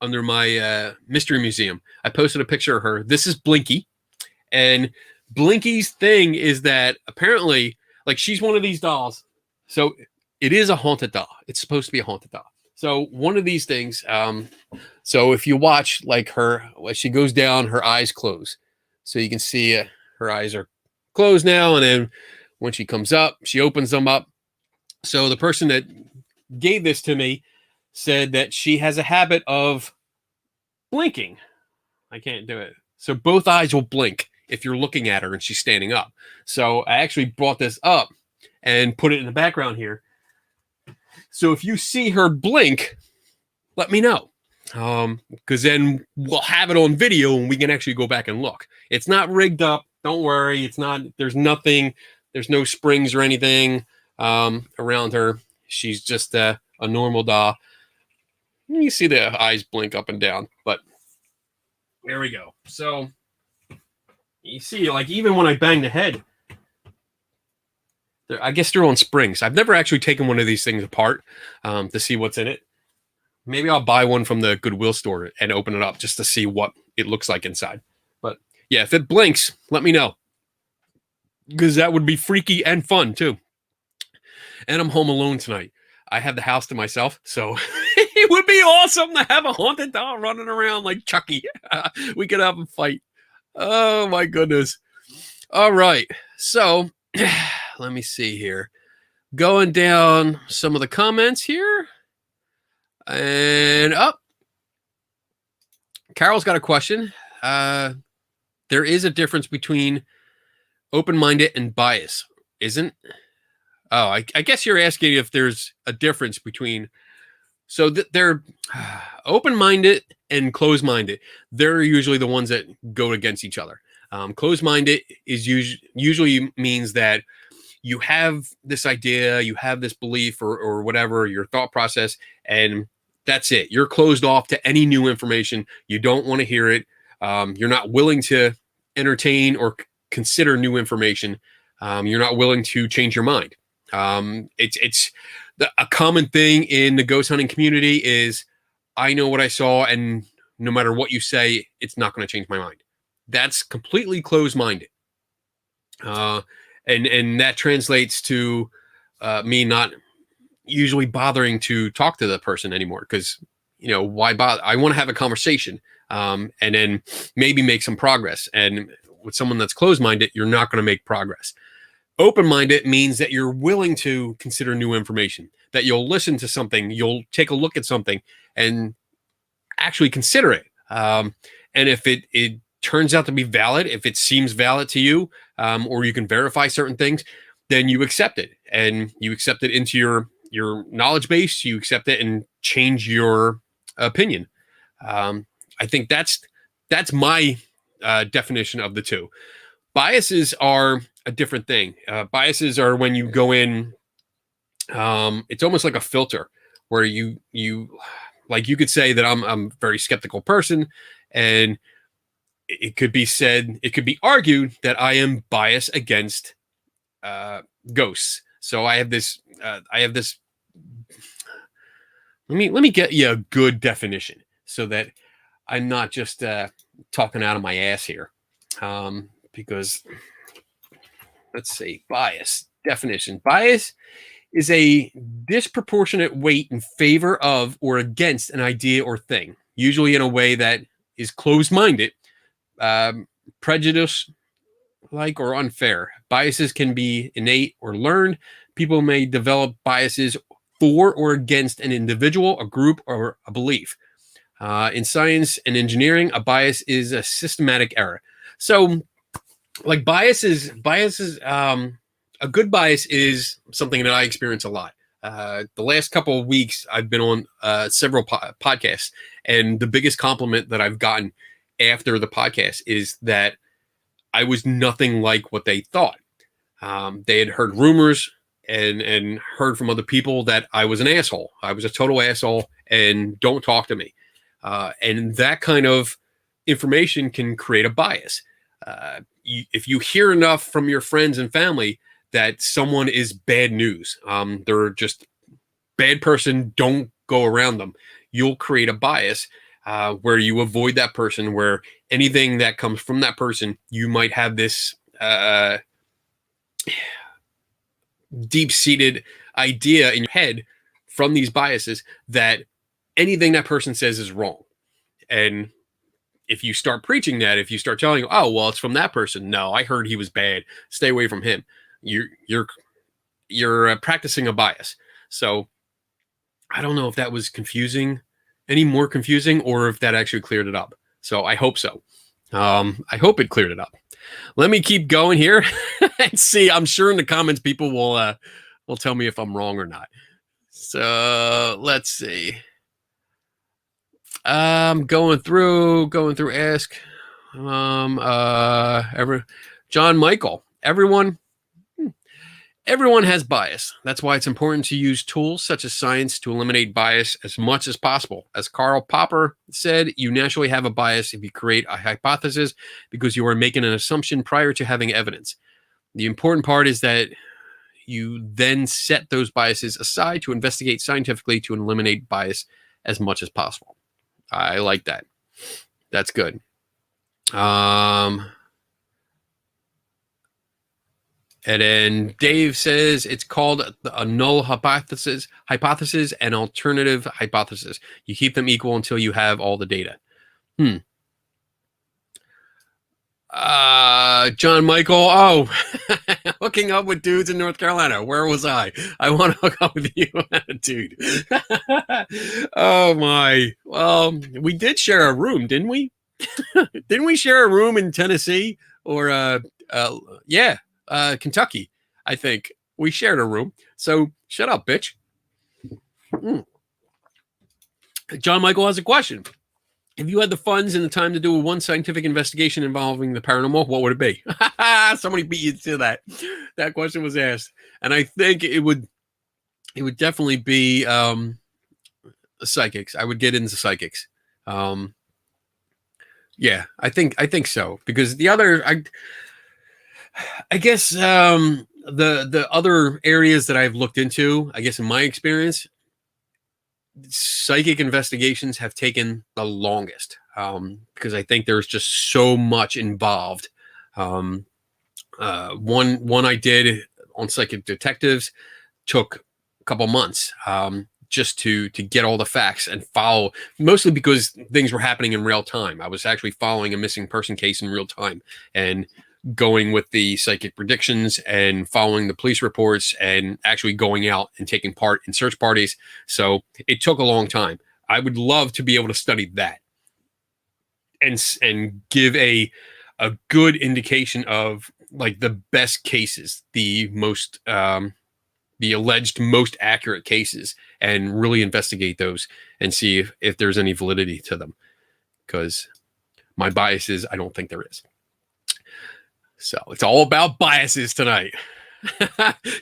under my mystery museum. I posted a picture of her. This is Blinky. And Blinky's thing is that apparently, like, she's one of these dolls. So it is a haunted doll. It's supposed to be a haunted doll. So one of these things, so if you watch, like, her, as she goes down, her eyes close. So you can see her eyes are closed now. And then when she comes up, she opens them up. So the person that gave this to me said that she has a habit of blinking. I can't do it. So both eyes will blink if you're looking at her and she's standing up. So I actually brought this up and put it in the background here. So if you see her blink, let me know. Because then we'll have it on video and we can actually go back and look. It's not rigged up. Don't worry. It's not. There's nothing. There's no springs or anything around her. She's just a normal doll. You see the eyes blink up and down, but there we go. So you see, like, even when I bang the head, I guess they're on springs. I've never actually taken one of these things apart to see what's in it. Maybe I'll buy one from the Goodwill store and open it up just to see what it looks like inside. But yeah, if it blinks, let me know, because that would be freaky and fun too. And I'm home alone tonight. I have the house to myself, so it would be awesome to have a haunted doll running around like Chucky. We could have a fight. Oh my goodness. All right. So let me see here. Going down some of the comments here. And up. Carol's got a question. There is a difference between open-minded and bias, isn't? Oh, I guess you're asking if there's a difference between. So they're open-minded and closed-minded. They're usually the ones that go against each other. Closed-minded is usually means that you have this idea, you have this belief or whatever, your thought process, and that's it. You're closed off to any new information. You don't want to hear it. You're not willing to entertain or consider new information. You're not willing to change your mind. It's a common thing in the ghost hunting community is, I know what I saw, and no matter what you say, it's not going to change my mind. That's completely closed-minded. And that translates to me not usually bothering to talk to the person anymore, because, why bother? I want to have a conversation and then maybe make some progress. And with someone that's closed-minded, you're not going to make progress. Open-minded means that you're willing to consider new information, that you'll listen to something, you'll take a look at something and actually consider it. And if it turns out to be valid, if it seems valid to you, or you can verify certain things, then you accept it, and you accept it into your knowledge base. You accept it and change your opinion. I think that's my definition of the two. Biases are a different thing. Biases are when you go in, it's almost like a filter where you like, you could say that I'm a very skeptical person, and it could be argued that I am biased against ghosts. So I have this let me get you a good definition so that I'm not just talking out of my ass here. Because let's see, bias definition. Bias is a disproportionate weight in favor of or against an idea or thing, usually in a way that is closed-minded, prejudice-like, or unfair. Biases can be innate or learned. People may develop biases for or against an individual, a group, or a belief. In science and engineering, a bias is a systematic error. So, like, biases, a good bias is something that I experience a lot. The last couple of weeks, I've been on several podcasts, and the biggest compliment that I've gotten after the podcast is that I was nothing like what they thought. They had heard rumors and heard from other people that I was an asshole. I was a total asshole, and don't talk to me. And that kind of information can create a bias. If you hear enough from your friends and family that someone is bad news, they're just bad person, don't go around them, you'll create a bias where you avoid that person, where anything that comes from that person, you might have this deep-seated idea in your head from these biases that anything that person says is wrong. And if you start preaching that, if you start telling, oh, well, it's from that person. No, I heard he was bad. Stay away from him. You're practicing a bias. So I don't know if that was confusing, any more confusing, or if that actually cleared it up. So I hope so. I hope it cleared it up. Let me keep going here and see. I'm sure in the comments people will tell me if I'm wrong or not. So let's see. Going through ask John Michael. Everyone has bias. That's why it's important to use tools such as science to eliminate bias as much as possible. As Karl Popper said, you naturally have a bias if you create a hypothesis because you are making an assumption prior to having evidence. The important part is that you then set those biases aside to investigate scientifically to eliminate bias as much as possible. I like that. That's good. And then Dave says it's called a null hypothesis, and alternative hypothesis. You keep them equal until you have all the data. John Michael. Oh, hooking up with dudes in North Carolina. Where was I? I want to hook up with you, dude. Oh my. Well, we did share a room, didn't we? Didn't we share a room in Tennessee or yeah. Kentucky, I think. We shared a room. So shut up, bitch. John Michael has a question. If you had the funds and the time to do one scientific investigation involving the paranormal, what would it be? Somebody beat you to that. That question was asked. And I think it would definitely be psychics. I would get into psychics. Yeah, I think so. Because the other I guess the other areas that I've looked into, I guess in my experience, psychic investigations have taken the longest because I think there's just so much involved. One I did on psychic detectives took a couple months just to get all the facts and follow, mostly because things were happening in real time. I was actually following a missing person case in real time and going with the psychic predictions and following the police reports and actually going out and taking part in search parties. So it took a long time. I would love to be able to study that and give a good indication of like the best cases, the most the alleged most accurate cases, and really investigate those and see if there's any validity to them. Because my bias is I don't think there is. So it's all about biases tonight.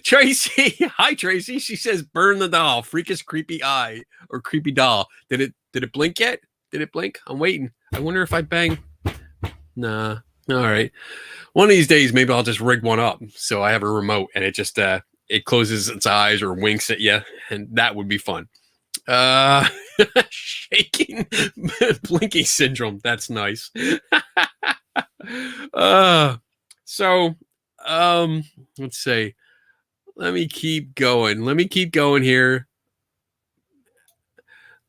Tracy, hi Tracy. She says, "Burn the doll, freakish creepy eye or creepy doll." Did it blink yet? Did it blink? I'm waiting. I wonder if I bang. Nah. All right. One of these days, maybe I'll just rig one up so I have a remote and it just it closes its eyes or winks at you, and that would be fun. Shaking blinky syndrome. That's nice. So, let's see. Let me keep going here.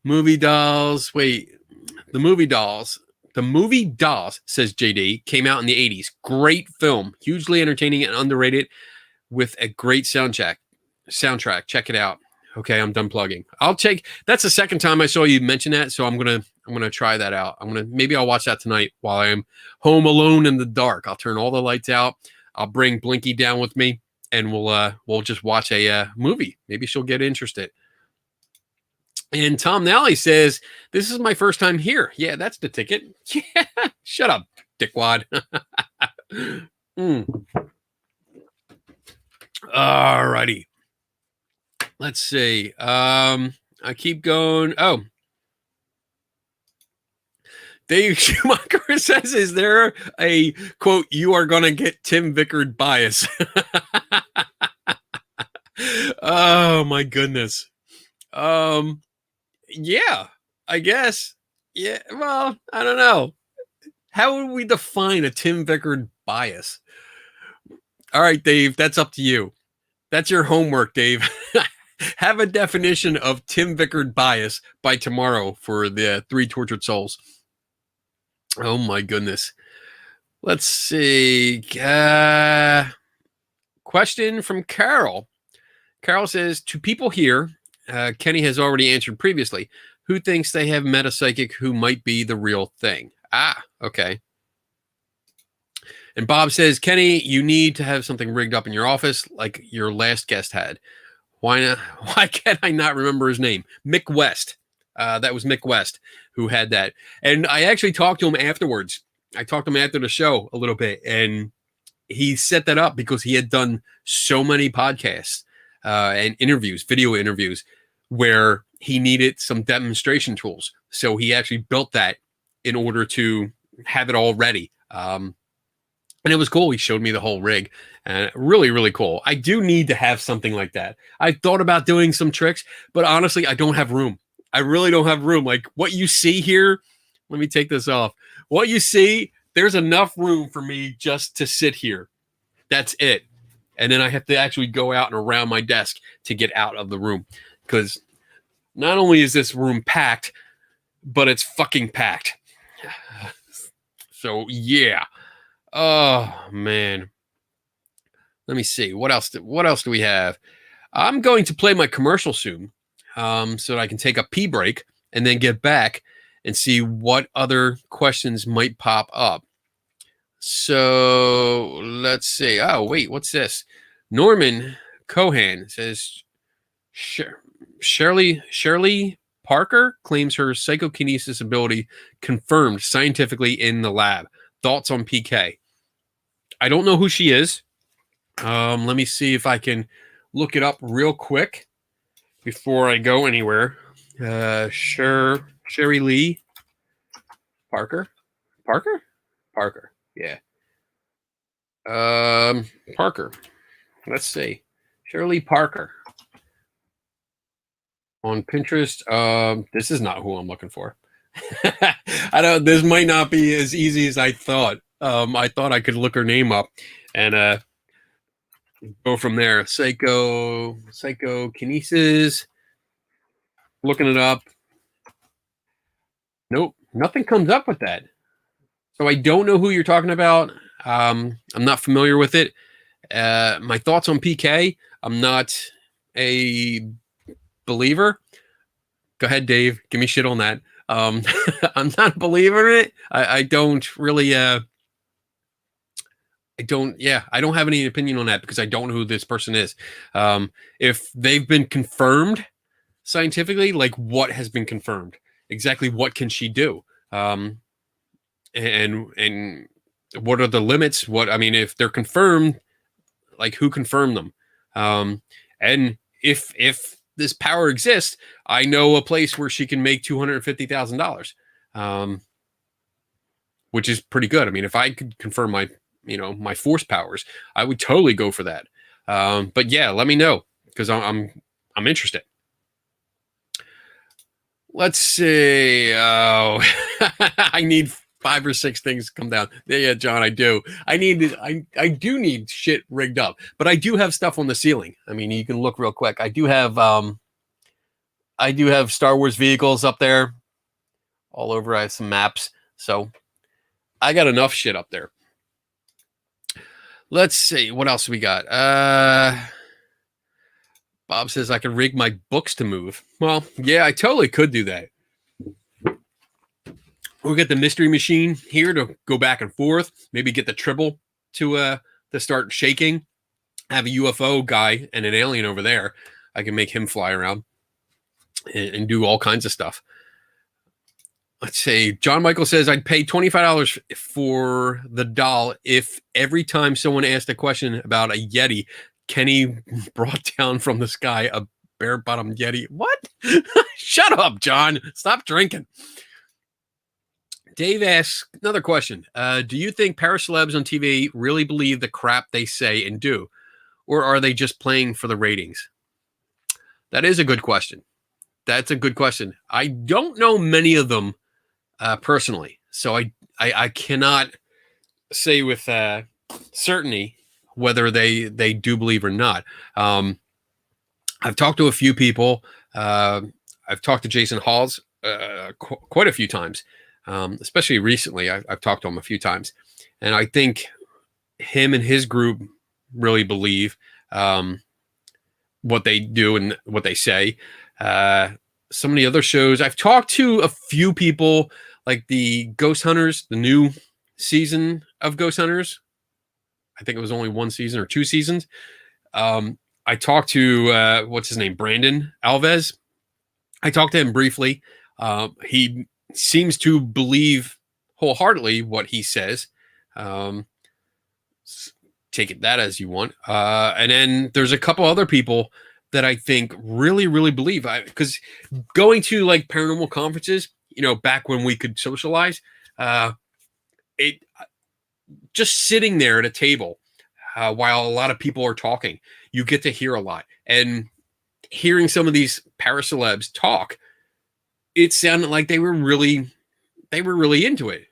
Movie dolls. Wait, the movie dolls, says JD, came out in the 80s. Great film, hugely entertaining and underrated with a great soundtrack. Check it out. Okay, I'm done plugging. That's the second time I saw you mention that, so I'm gonna try that out. Maybe I'll watch that tonight while I'm home alone in the dark. I'll turn all the lights out. I'll bring Blinky down with me, and we'll just watch a movie. Maybe she'll get interested. And Tom Nally says, "This is my first time here." Yeah, that's the ticket. Yeah, shut up, dickwad. All righty. Let's see. I keep going. Oh, Dave Schumacher says, "Is there a quote? You are gonna get Tim Vickard bias." Oh my goodness. Yeah, I guess. Yeah. Well, I don't know. How would we define a Tim Vickard bias? All right, Dave. That's up to you. That's your homework, Dave. Have a definition of Tim Vickard bias by tomorrow for the 3 Tortured Souls. Oh my goodness. Let's see. Question from Carol. Carol says, "To people here, Kenny has already answered previously, who thinks they have met a psychic who might be the real thing?" Ah, okay. And Bob says, "Kenny, you need to have something rigged up in your office like your last guest had." Why not? Why can't I not remember his name? Mick West. That was Mick West who had that. And I actually talked to him afterwards. I talked to him after the show a little bit, and he set that up because he had done so many podcasts and interviews, video interviews, where he needed some demonstration tools. So he actually built that in order to have it all ready. And it was cool. He showed me the whole rig, and really, really cool. I do need to have something like that. I thought about doing some tricks, but honestly, I don't have room. I really don't have room. Like what you see here, let me take this off. What you see, there's enough room for me just to sit here. That's it. And then I have to actually go out and around my desk to get out of the room, because not only is this room packed, but it's fucking packed. So yeah. Oh man. Let me see. What else do we have? I'm going to play my commercial soon, so that I can take a pee break and then get back and see what other questions might pop up. So let's see. Oh, wait, what's this? Norman Cohan says Shirley Parker claims her psychokinesis ability confirmed scientifically in the lab. Thoughts on PK? I don't know who she is. Let me see if I can look it up real quick before I go anywhere. Sherry Lee Parker. Yeah. Parker. Let's see. Shirley Parker on Pinterest. This is not who I'm looking for. This might not be as easy as I thought. I thought I could look her name up and go from there. Psychokinesis. Looking it up. Nope, nothing comes up with that. So I don't know who you're talking about. I'm not familiar with it. My thoughts on PK. I'm not a believer. Go ahead, Dave. Give me shit on that. I'm not a believer in it. I don't really. I don't have any opinion on that because I don't know who this person is. If they've been confirmed scientifically, like what has been confirmed? Exactly what can she do? And what are the limits? If they're confirmed, like who confirmed them? And if this power exists, I know a place where she can make $250,000, which is pretty good. I mean, if I could confirm my force powers, I would totally go for that. But yeah, let me know because I'm interested. Let's see. Oh, I need 5 or 6 things to come down. Yeah, John, I do. I do need shit rigged up, but I do have stuff on the ceiling. I mean, you can look real quick. I do have Star Wars vehicles up there all over. I have some maps. So I got enough shit up there. Let's see. What else we got? Bob says I can rig my books to move. Well, yeah, I totally could do that. We'll get the mystery machine here to go back and forth. Maybe get the Tribble to start shaking. Have a UFO guy and an alien over there. I can make him fly around and do all kinds of stuff. Let's see. John Michael says I'd pay $25 for the doll if every time someone asked a question about a Yeti, Kenny brought down from the sky a bare-bottomed Yeti. What? Shut up, John. Stop drinking. Dave asks another question. Do you think paracelebs on TV really believe the crap they say and do? Or are they just playing for the ratings? That is a good question. That's a good question. I don't know many of them personally. So I cannot say with certainty whether they do believe or not. I've talked to a few people. I've talked to Jason Halls quite a few times, especially recently. I've talked to him a few times, and I think him and his group really believe what they do and what they say. Some of the other shows, I've talked to a few people like the Ghost Hunters, the new season of Ghost Hunters. I think it was only 1 season or 2 seasons. I talked to, what's his name? Brandon Alves. I talked to him briefly. He seems to believe wholeheartedly what he says. Take it that as you want. And then there's a couple other people that I think really, really believe. Because going to like paranormal conferences, back when we could socialize, it just sitting there at a table while a lot of people are talking, you get to hear a lot. And hearing some of these paracelebs talk, it sounded like they were really into it.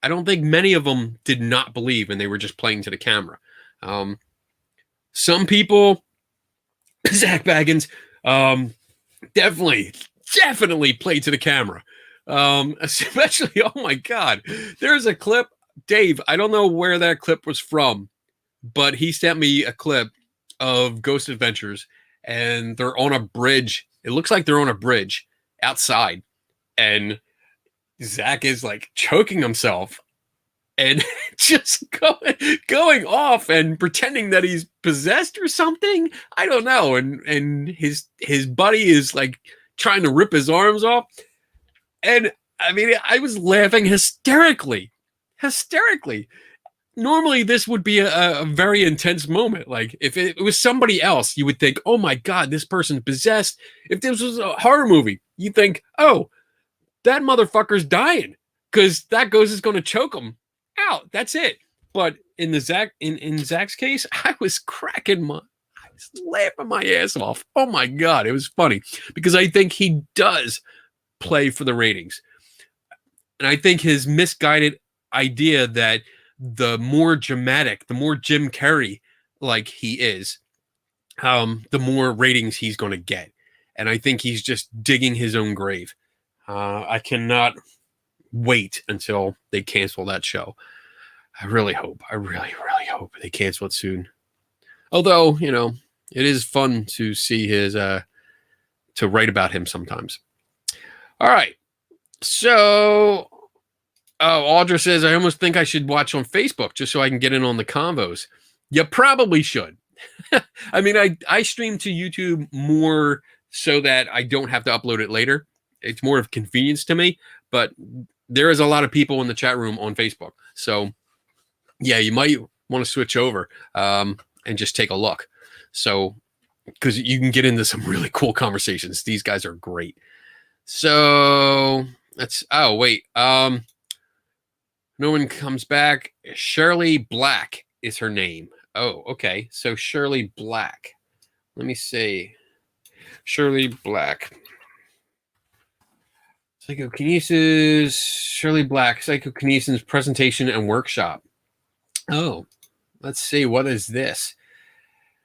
I don't think many of them did not believe, and they were just playing to the camera. Some people, Zach Baggins, definitely played to the camera. Especially, oh my God, there's a clip, Dave. I don't know where that clip was from, but he sent me a clip of Ghost Adventures, and they're on a bridge. It looks like they're on a bridge outside, and Zach is like choking himself and just going off and pretending that he's possessed or something. I don't know. And his buddy is like trying to rip his arms off. And I mean, I was laughing hysterically. Normally, this would be a very intense moment. Like, if it was somebody else, you would think, oh my God, this person's possessed. If this was a horror movie, you'd think, oh, that motherfucker's dying because that ghost is going to choke him out. That's it. But in Zach's case, I was laughing my ass off. Oh my God, it was funny because I think he does play for the ratings. And I think his misguided idea that the more dramatic, the more Jim Carrey like he is, the more ratings he's going to get. And I think he's just digging his own grave. I cannot wait until they cancel that show. I really hope they cancel it soon. Although, it is fun to see his, to write about him sometimes. All right. So, Audra says, I almost think I should watch on Facebook just so I can get in on the convos. You probably should. I mean, I stream to YouTube more so that I don't have to upload it later. It's more of convenience to me, but there is a lot of people in the chat room on Facebook. So yeah, you might want to switch over and just take a look. So, because you can get into some really cool conversations. These guys are great. So no one comes back. Shirley Black is her name. Oh, okay. So Shirley Black. Let me see. Shirley Black. Psychokinesis, Shirley Black, Psychokinesis presentation and workshop. Oh, let's see. What is this?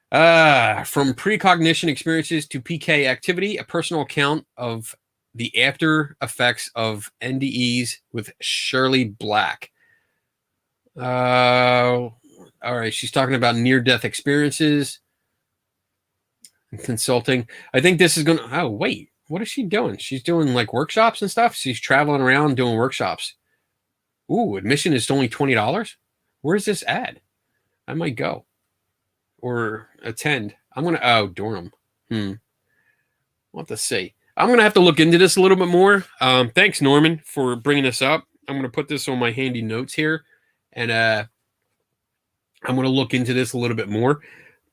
From precognition experiences to PK activity, a personal account of the after effects of NDEs with Shirley Black. All right. She's talking about near-death experiences and consulting. I think this is going to... Oh, wait. What is she doing? She's doing like workshops and stuff. She's traveling around doing workshops. Ooh, admission is only $20. Where's this ad? I might go or attend. I'm going to, Durham. What to say? I'm going to have to look into this a little bit more. Thanks, Norman, for bringing this up. I'm going to put this on my handy notes here. And I'm going to look into this a little bit more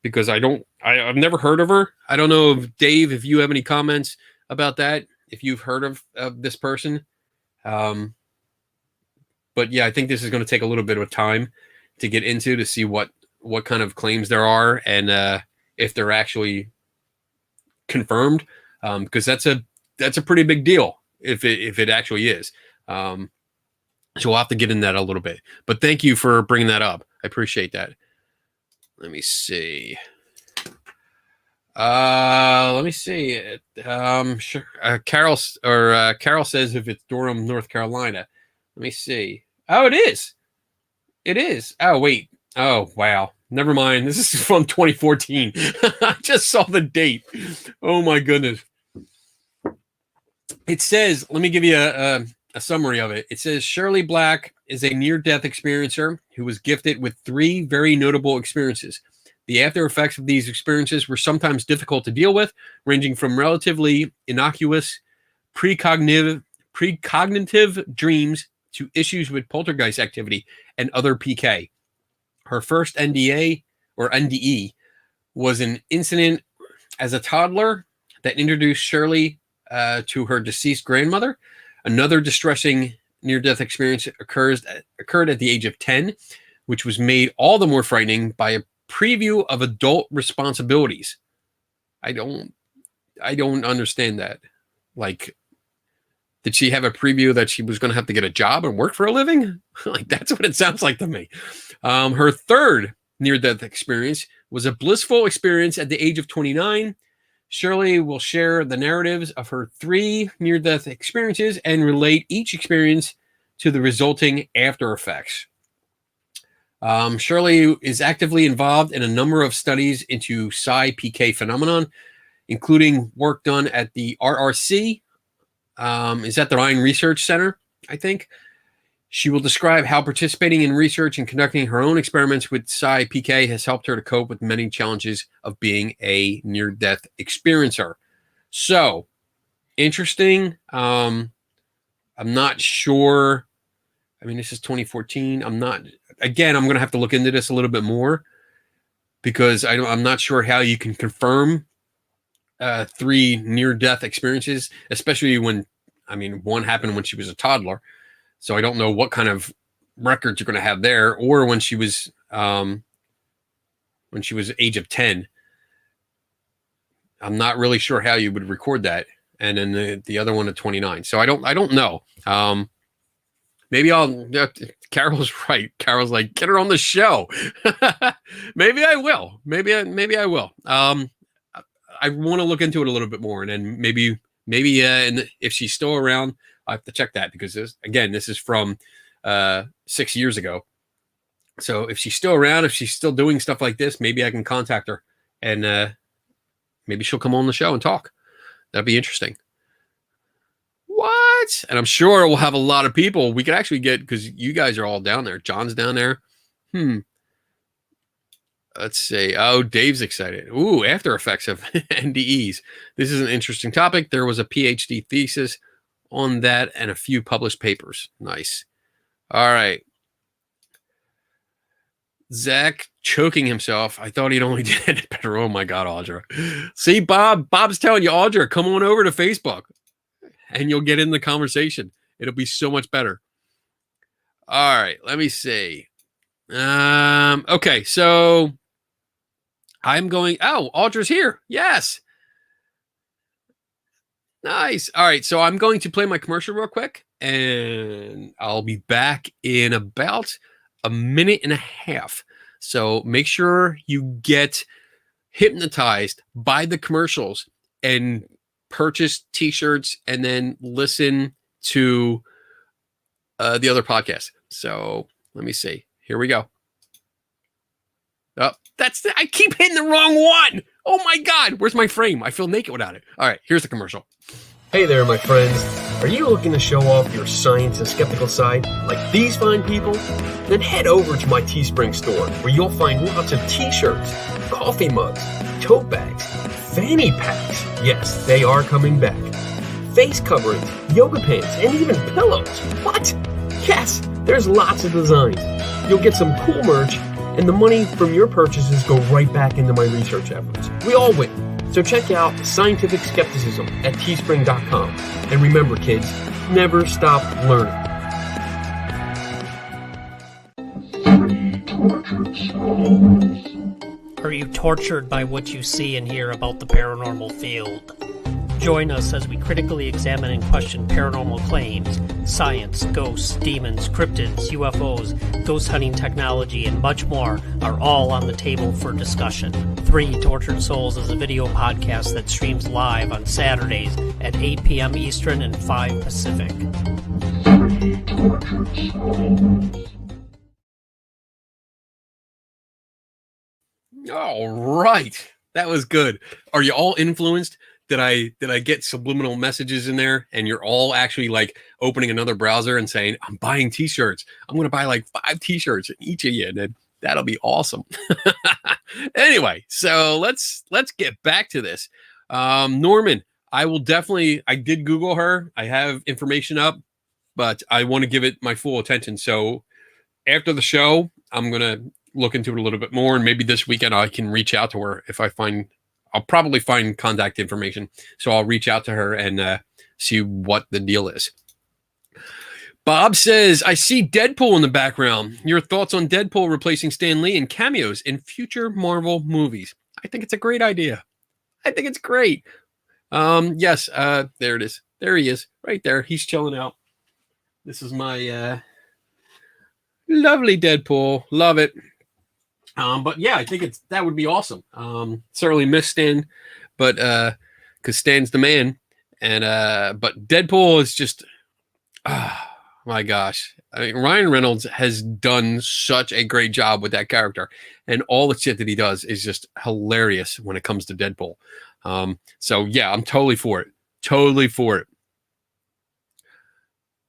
because I've never heard of her. I don't know if Dave, if you have any comments about that, if you've heard of this person. But yeah, I think this is going to take a little bit of time to get into to see what kind of claims there are and if they're actually confirmed. Because that's a pretty big deal if it actually is. So we'll have to get in that a little bit. But thank you for bringing that up. I appreciate that. Let me see. Sure. Carol says if it's Durham, North Carolina. Let me see. Oh, it is. It is. Oh, wait. Oh, wow. Never mind. This is from 2014. I just saw the date. Oh my goodness. It says, let me give you a summary of it. It says Shirley Black is a near-death experiencer who was gifted with 3 very notable experiences. The after effects of these experiences were sometimes difficult to deal with, ranging from relatively innocuous precognitive dreams to issues with poltergeist activity and other PK. Her first NDA or NDE was an incident as a toddler that introduced Shirley to her deceased grandmother. Another distressing near-death experience occurred at the age of 10, which was made all the more frightening by a preview of adult responsibilities. I don't understand that. Like, did she have a preview that she was going to have to get a job and work for a living? Like, that's what it sounds like to me. Her third near-death experience was a blissful experience at the age of 29. Shirley will share the narratives of her 3 near-death experiences and relate each experience to the resulting after effects. Shirley is actively involved in a number of studies into psi-PK phenomenon, including work done at the RRC. Is that the Ryan Research Center, I think. She will describe how participating in research and conducting her own experiments with psi-PK has helped her to cope with many challenges of being a near-death experiencer. So, interesting. I'm not sure. I mean, this is 2014. I'm going to have to look into this a little bit more because I'm not sure how you can confirm 3 near-death experiences, especially when, one happened when she was a toddler. So I don't know what kind of records you're going to have there, or when she was age of 10. I'm not really sure how you would record that. And then the other one at 29. So I don't know. Maybe Carol's right. Carol's like, get her on the show. Maybe I will. Maybe I will. I want to look into it a little bit more, and then maybe and if she's still around, I have to check that because this is from 6 years ago. So if she's still around, if she's still doing stuff like this, maybe I can contact her and maybe she'll come on the show and talk. That'd be interesting. What? And I'm sure we'll have a lot of people. We could actually get, because you guys are all down there. John's down there. Let's see. Oh, Dave's excited. Ooh, after effects of NDEs. This is an interesting topic. There was a PhD thesis on that and a few published papers. Nice. All right. Zach choking himself. I thought he'd only did it better. Oh my God, Audra. See, Bob's telling you, Audra, come on over to Facebook and you'll get in the conversation. It'll be so much better. All right, let me see. Okay, so I'm going. Oh, Audra's here. Yes. Nice. All right, so I'm going to play my commercial real quick, and I'll be back in about a minute and a half. So make sure you get hypnotized by the commercials and purchase t-shirts and then listen to the other podcast. So let me see. Here we go. Oh, I keep hitting the wrong one. Oh my God. Where's my frame? I feel naked without it. All right, here's the commercial. Hey there, my friends. Are you looking to show off your science and skeptical side like these fine people? Then head over to my Teespring store where you'll find lots of t-shirts, coffee mugs, tote bags, fanny packs. Yes, they are coming back. Face coverings, yoga pants, and even pillows. What? Yes, there's lots of designs. You'll get some cool merch, and the money from your purchases go right back into my research efforts. We all win. So check out Scientific Skepticism at teespring.com. And remember, kids, never stop learning. Are you tortured by what you see and hear about the paranormal field? Join us as we critically examine and question paranormal claims, science, ghosts, demons, cryptids, UFOs, ghost hunting technology, and much more are all on the table for discussion. 3 Tortured Souls is a video podcast that streams live on Saturdays at 8 p.m. Eastern and 5 Pacific. 3 Tortured Souls. All right. That was good. Are you all influenced? Did I get subliminal messages in there and you're all actually like opening another browser and saying, I'm buying t-shirts. I'm going to buy like 5 t-shirts in each of you. And then that'll be awesome. Anyway, so let's get back to this. Norman, I will definitely, I did Google her. I have information up, but I want to give it my full attention. So after the show, I'm going to look into it a little bit more. And maybe this weekend I can reach out to her if I find, I'll probably find contact information. So I'll reach out to her and see what the deal is. Bob says, I see Deadpool in the background. Your thoughts on Deadpool replacing Stan Lee in cameos in future Marvel movies? I think it's a great idea. I think it's great. Yes, there it is. There he is, right there. He's chilling out. This is my lovely Deadpool. Love it. But yeah, I think that would be awesome. Certainly miss Stan, but because Stan's the man. And but Deadpool is just my gosh. I mean, Ryan Reynolds has done such a great job with that character, and all the shit that he does is just hilarious when it comes to Deadpool. So yeah, I'm totally for it. Totally for it.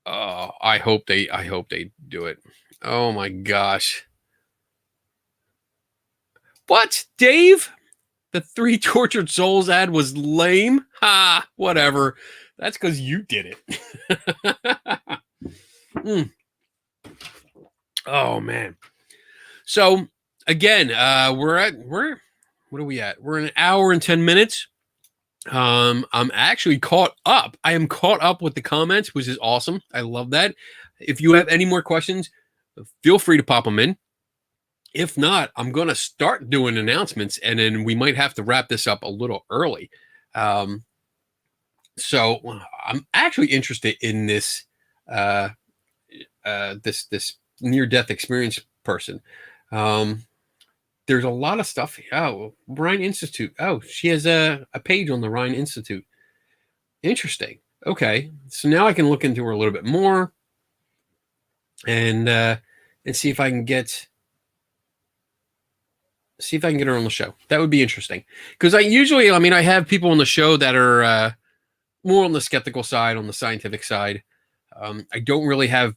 Oh, I hope they do it. Oh my gosh. What, Dave? The 3 Tortured Souls ad was lame? Ha, whatever. That's because you did it. Oh man. So again, what are we at? We're an hour and 10 minutes. I'm actually caught up. I am caught up with the comments, which is awesome. I love that. If you have any more questions, feel free to pop them in. If not, I'm going to start doing announcements, and then we might have to wrap this up a little early. So I'm actually interested in this this near-death experience person. There's a lot of stuff. Oh, Rhine Institute. Oh, she has a page on the Rhine Institute. Interesting. Okay, so now I can look into her a little bit more, and see if I can get her on the show. That would be interesting, because I have people on the show that are more on the skeptical side, on the scientific side. I don't really have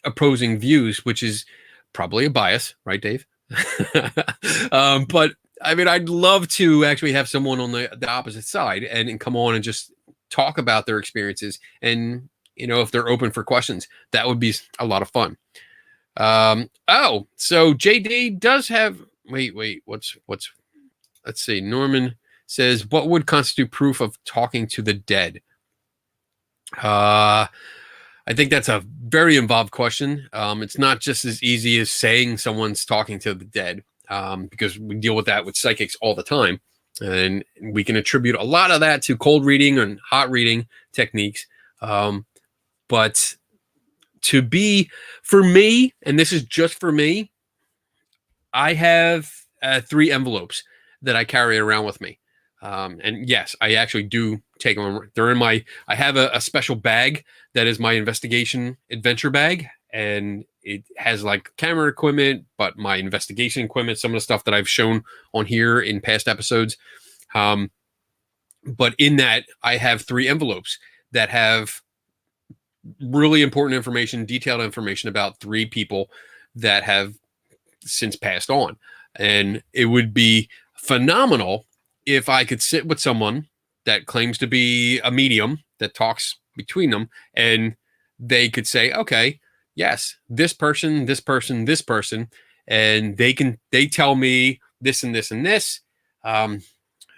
opposing views, which is probably a bias, right, Dave? But I mean, I'd love to actually have someone on the opposite side and come on and just talk about their experiences, and if they're open for questions, that would be a lot of fun. Oh, so JD does have wait, what's let's see. Norman says, what would constitute proof of talking to the dead? I think that's a very involved question. It's not just as easy as saying someone's talking to the dead, because we deal with that with psychics all the time. And we can attribute a lot of that to cold reading and hot reading techniques. But for me, and this is just for me, I have 3 envelopes that I carry around with me. And yes, I actually do take them. They're in I have a special bag that is my investigation adventure bag, and it has like camera equipment, but my investigation equipment, some of the stuff that I've shown on here in past episodes. But in that, I have 3 envelopes that have really important information, detailed information about 3 people that have since passed on. And it would be phenomenal if I could sit with someone that claims to be a medium that talks between them, and they could say, okay, yes, this person, this person, this person, and they tell me this and this and this.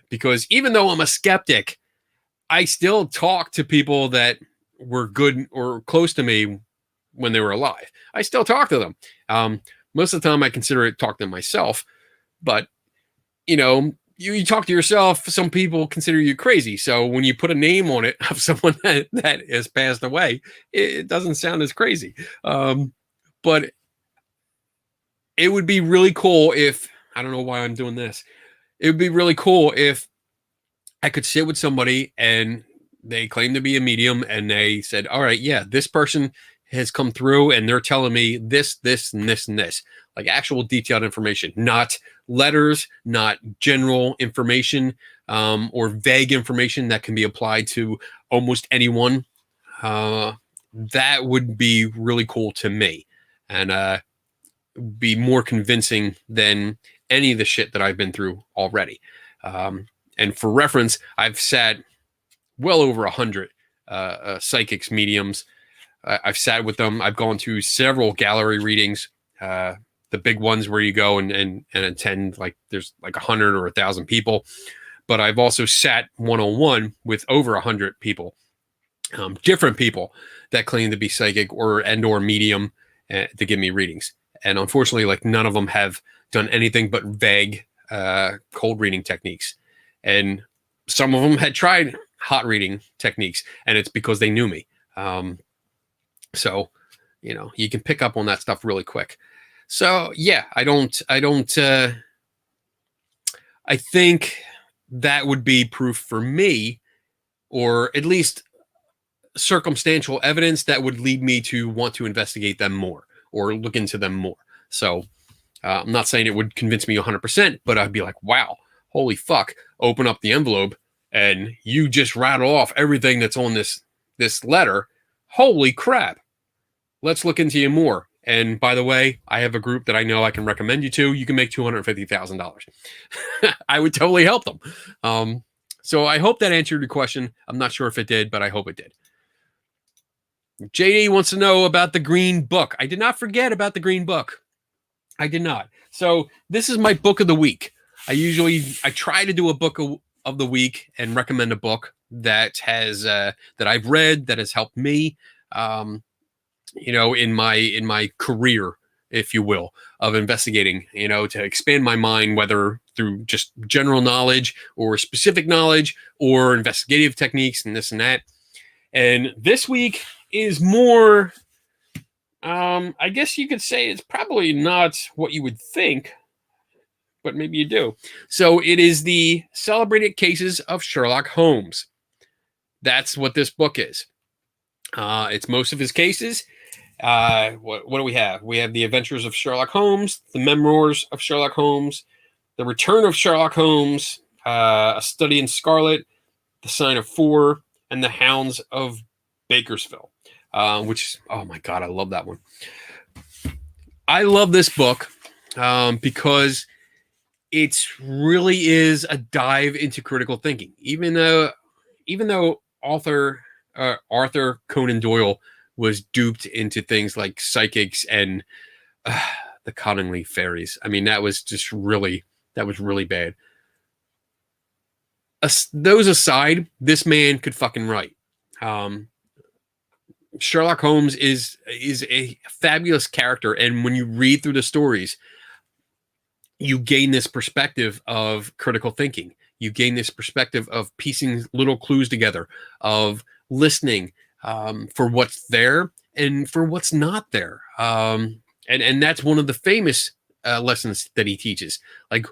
Because even though I'm a skeptic, I still talk to people that were good or close to me when they were alive. I still talk to them. Most of the time I consider it talk to them myself, but you talk to yourself, some people consider you crazy. So when you put a name on it of someone that has passed away, it doesn't sound as crazy. But it would be really cool if, I don't know why I'm doing this. It would be really cool if I could sit with somebody and they claim to be a medium, and they said, all right, yeah, this person has come through and they're telling me this, this, and this, and this, like actual detailed information, not letters, not general information, or vague information that can be applied to almost anyone. That would be really cool to me, and be more convincing than any of the shit that I've been through already. And for reference, I've sat well over 100 psychics, mediums. I've sat with them. I've gone to several gallery readings, the big ones where you go and attend, like there's like 100 or 1,000 people. But I've also sat one-on-one with over 100 people, different people that claim to be psychic or medium to give me readings. And unfortunately, like none of them have done anything but vague cold reading techniques. And some of them had tried hot reading techniques, and it's because they knew me. So, you know, you can pick up on that stuff really quick. So yeah, I think that would be proof for me, or at least circumstantial evidence that would lead me to want to investigate them more or look into them more. So I'm not saying it would convince me 100%, but I'd be like, wow, holy fuck, open up the envelope and you just rattle off everything that's on this letter. Holy crap. Let's look into you more. And by the way, I have a group that I know I can recommend you to. You can make $250,000. I would totally help them. So I hope that answered your question. I'm not sure if it did, but I hope it did. JD wants to know about the Green Book. I did not forget about the Green Book. I did not. So this is my book of the week. I try to do a book of the week and recommend a book that has that I've read that has helped me. You know, in my career, if you will, of investigating, you know, to expand my mind, whether through just general knowledge or specific knowledge or investigative techniques and this and that. And this week is more, I guess you could say it's probably not what you would think, but maybe you do. So it is the Celebrated Cases of Sherlock Holmes. That's what this book is. It's most of his cases. What do we have? We have The Adventures of Sherlock Holmes, The Memoirs of Sherlock Holmes, The Return of Sherlock Holmes, A Study in Scarlet, The Sign of Four, and The Hounds of Bakersville, which, oh my God, I love that one. I love this book because it really is a dive into critical thinking. Even though Arthur Conan Doyle was duped into things like psychics and the Cottingley fairies. I mean, that was really bad. Those aside, this man could fucking write. Sherlock Holmes is a fabulous character, and when you read through the stories, you gain this perspective of critical thinking. You gain this perspective of piecing little clues together, of listening for what's there and for what's not there. And that's one of the famous lessons that he teaches. Like,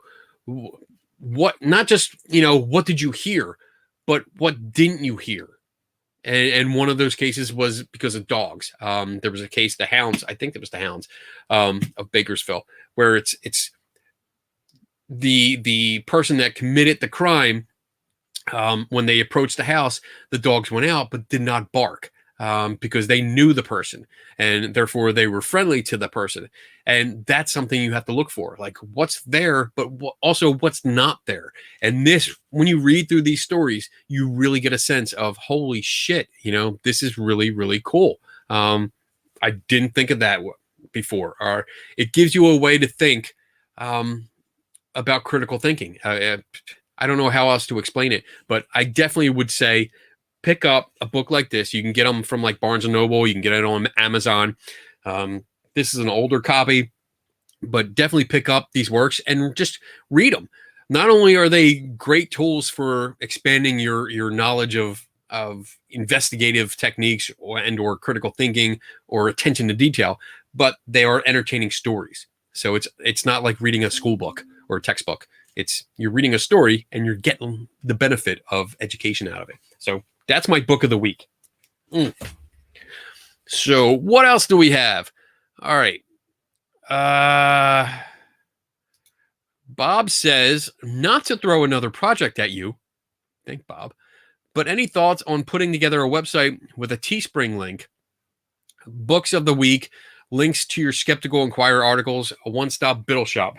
what, not just, you know, what did you hear, but what didn't you hear? And one of those cases was because of dogs. There was a case, the Hounds, I think it was the Hounds of Bakersville, where it's the person that committed the crime. When they approached the house, the dogs went out but did not bark because they knew the person, and therefore they were friendly to the person. And that's something you have to look for, like what's there, but also what's not there. And this, when you read through these stories, you really get a sense of, holy shit, you know, this is really, really cool. I didn't think of that before. Or it gives you a way to think about critical thinking. I don't know how else to explain it, but I definitely would say pick up a book like this. You can get them from like Barnes & Noble. You can get it on Amazon. This is an older copy, but definitely pick up these works and just read them. Not only are they great tools for expanding your knowledge of investigative techniques or critical thinking or attention to detail, but they are entertaining stories. So it's not like reading a school book or a textbook. You're reading a story and you're getting the benefit of education out of it. So that's my book of the week. So what else do we have? All right. Bob says, not to throw another project at you. Thank Bob. But any thoughts on putting together a website with a Teespring link, books of the week, links to your Skeptical Inquirer articles, a one-stop biddle shop?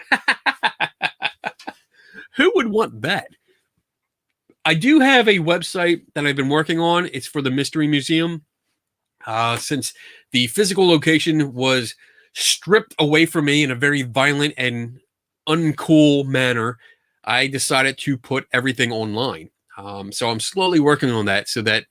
Who would want that? I do have a website that I've been working on. It's for the Mystery Museum. Since the physical location was stripped away from me in a very violent and uncool manner, I decided to put everything online. So I'm slowly working on that so that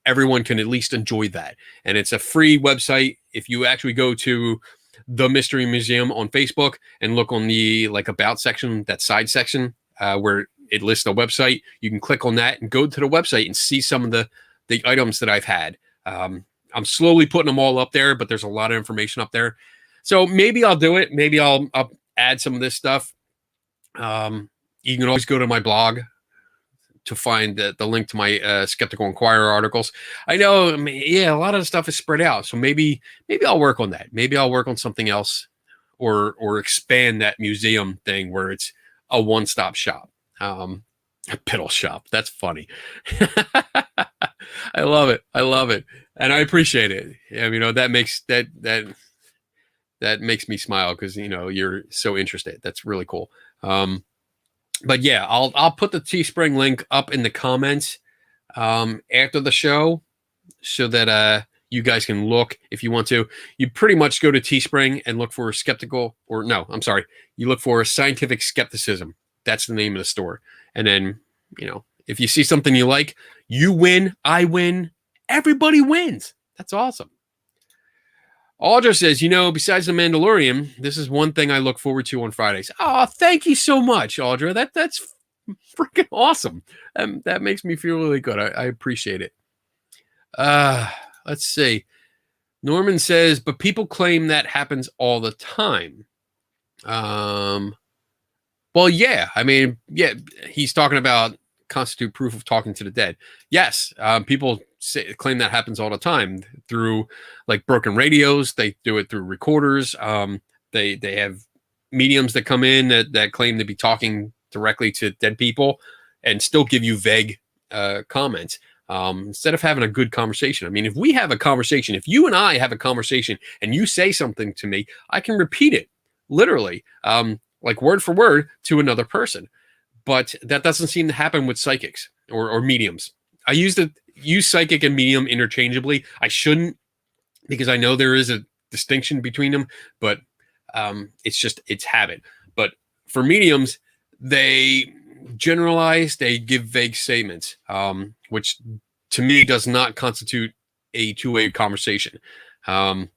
everyone can at least enjoy that. And it's a free website. If you actually go to the Mystery Museum on Facebook and look on the about section, that side section where it lists the website, you can click on that and go to the website and see some of the items that I've had. I'm slowly putting them all up there, but there's a lot of information up there. So maybe I'll do it. Maybe I'll add some of this stuff. You can always go to my blog to find the link to my Skeptical Inquirer articles. I know, a lot of the stuff is spread out. So maybe I'll work on that. Maybe I'll work on something else or expand that museum thing where it's a one-stop shop. A piddle shop. That's funny. I love it. And I appreciate it. That makes me smile because, you're so interested. That's really cool. But yeah, I'll put the Teespring link up in the comments after the show so that you guys can look if you want to. You pretty much go to Teespring and look for you look for Scientific Skepticism. That's the name of the store. And then, if you see something you like, you win, I win, everybody wins. That's awesome. Audra says, besides The Mandalorian, this is one thing I look forward to on Fridays. Oh, thank you so much, Audra. That's freaking awesome. That makes me feel really good. I appreciate it. Let's see. Norman says, but people claim that happens all the time. Well, yeah. He's talking about constitute proof of talking to the dead. Yes, people claim that happens all the time through broken radios. They do it through recorders. They have mediums that come in that claim to be talking directly to dead people and still give you vague comments instead of having a good conversation. If we have a conversation, if you and I have a conversation and you say something to me, I can repeat it literally, word for word to another person. But that doesn't seem to happen with psychics or mediums. I use psychic and medium interchangeably. I shouldn't, because I know there is a distinction between them, but it's habit. But for mediums, they generalize, they give vague statements, which to me does not constitute a two-way conversation. And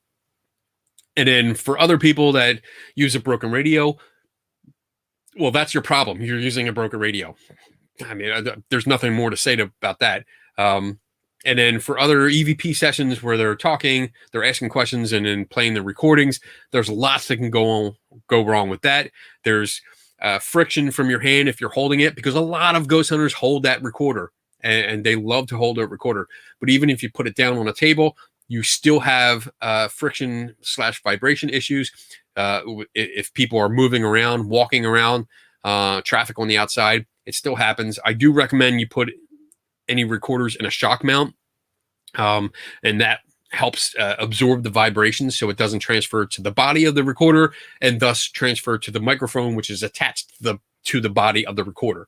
then for other people that use a broken radio, well, that's your problem. You're using a broken radio. There's nothing more to say about that. And then for other EVP sessions where they're talking, they're asking questions and then playing the recordings, there's lots that can go wrong with that. There's friction from your hand if you're holding it, because a lot of ghost hunters hold that recorder and they love to hold a recorder. But even if you put it down on a table, you still have friction / vibration issues. If people are moving around, walking around, traffic on the outside, it still happens. I do recommend you put any recorders in a shock mount, and that helps absorb the vibrations so it doesn't transfer to the body of the recorder and thus transfer to the microphone, which is attached to the body of the recorder.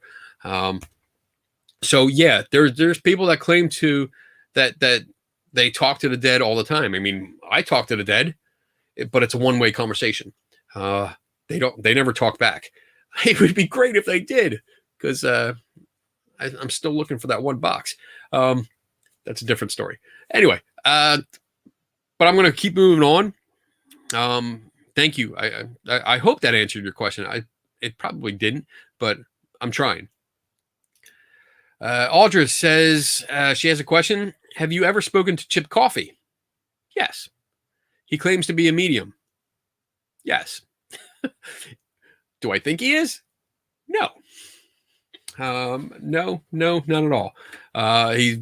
So yeah, there's people that claim to that they talk to the dead all the time. I talk to the dead, but it's a one-way conversation. They never talk back. It would be great if they did, because I'm still looking for that one box. That's a different story. Anyway, but I'm going to keep moving on. Thank you. I hope that answered your question. It probably didn't, but I'm trying. Audra says she has a question. Have you ever spoken to Chip Coffey? Yes. He claims to be a medium. Yes. Do I think he is? No. No, not at all. He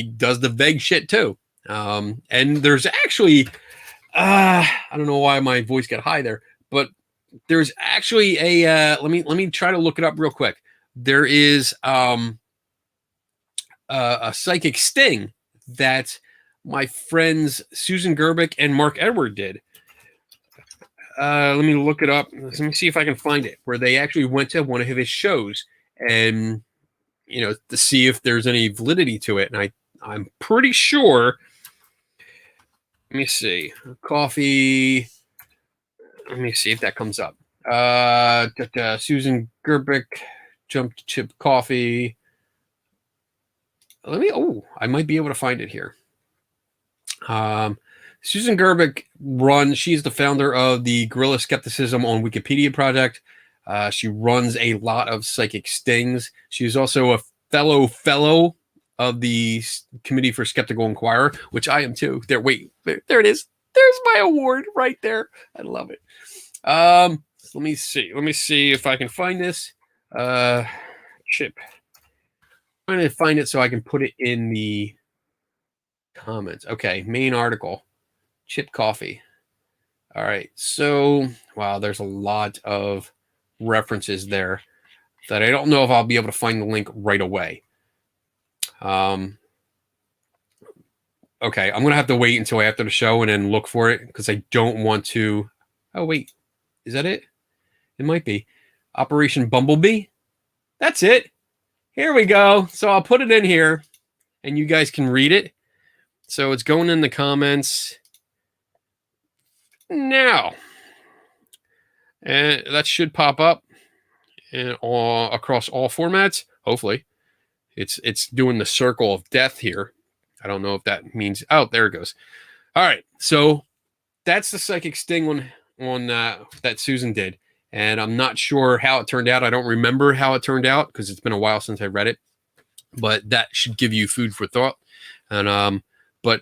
does the vague shit too. And there's actually, I don't know why my voice got high there, but there's actually let me try to look it up real quick. There is a psychic sting that my friends Susan Gerbic and Mark Edward did. Let me look it up. Let me see if I can find it, where they actually went to one of his shows and to see if there's any validity to it. And I'm pretty sure. Let me see. Coffee. Let me see if that comes up. Susan Gerbic, jump chip coffee. I might be able to find it here. Susan Gerbic she's the founder of the Guerrilla Skepticism on Wikipedia project. She runs a lot of psychic stings. She's also a fellow of the Committee for Skeptical Inquirer, which I am too. There it is. There's my award right there. I love it. Let me see if I can find this. Chip. I'm trying to find it so I can put it in the comments. Okay, main article. Chip coffee. All right. So, wow, there's a lot of references there that I don't know if I'll be able to find the link right away. Okay, I'm going to have to wait until after the show and then look for it because I don't want to. Oh, wait. Is that it? It might be. Operation Bumblebee. That's it. Here we go. So I'll put it in here and you guys can read it. So it's going in the comments now. And that should pop up across all formats. Hopefully. It's doing the circle of death here. I don't know if that means... Oh, there it goes. All right. So that's the psychic sting on that Susan did. And I'm not sure how it turned out. I don't remember how it turned out because it's been a while since I read it. But that should give you food for thought. And but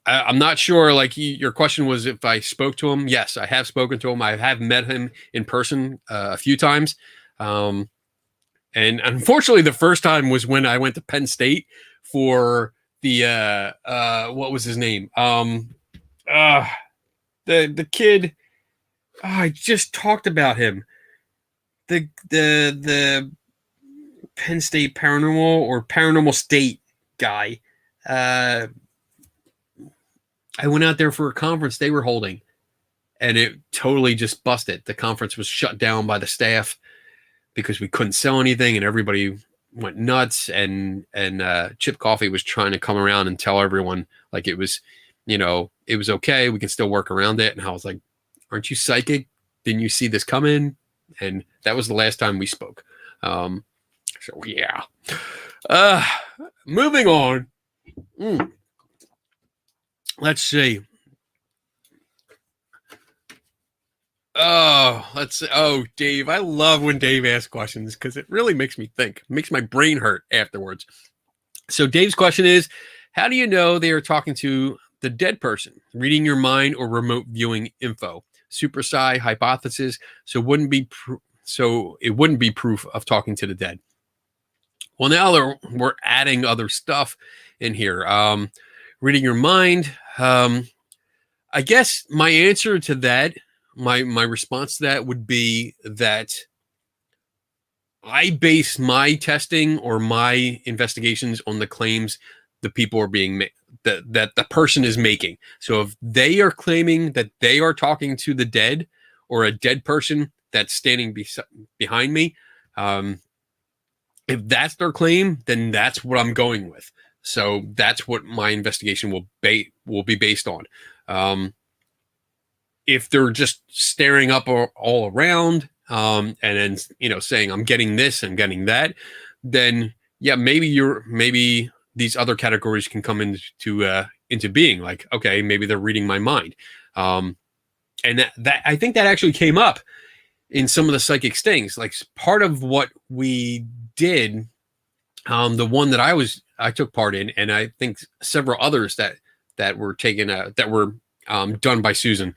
I'm not sure. Like your question was if I spoke to him. Yes, I have spoken to him. I have met him in person a few times. And unfortunately, the first time was when I went to Penn State for the what was his name? The kid. Oh, I just talked about him. The Penn State paranormal or paranormal state guy. I went out there for a conference they were holding, and it totally just busted. The conference was shut down by the staff because we couldn't sell anything, and everybody went nuts. And Chip Coffee was trying to come around and tell everyone like it was, it was okay. We can still work around it. And I was like, aren't you psychic? Didn't you see this coming? And that was the last time we spoke. So yeah. Moving on. Let's see. Oh, Dave. I love when Dave asks questions because it really makes me think. It makes my brain hurt afterwards. So Dave's question is, how do you know they are talking to the dead person, reading your mind, or remote viewing info? Super psi hypothesis. So it wouldn't be proof of talking to the dead. Well, now we're adding other stuff in here. Reading your mind. I guess my answer to that, my response to that would be that I base my testing or my investigations on the claims the people are being made, that the person is making. So if they are claiming that they are talking to the dead or a dead person that's standing behind me, if that's their claim, then that's what I'm going with. So that's what my investigation will be based on. If they're just staring up all around, and then saying I'm getting this and getting that, then yeah, maybe these other categories can come into being. Like, okay, maybe they're reading my mind, and that I think that actually came up in some of the psychic stings. Like part of what we did, the one that I took part in, and I think several others that were taken that were done by Susan.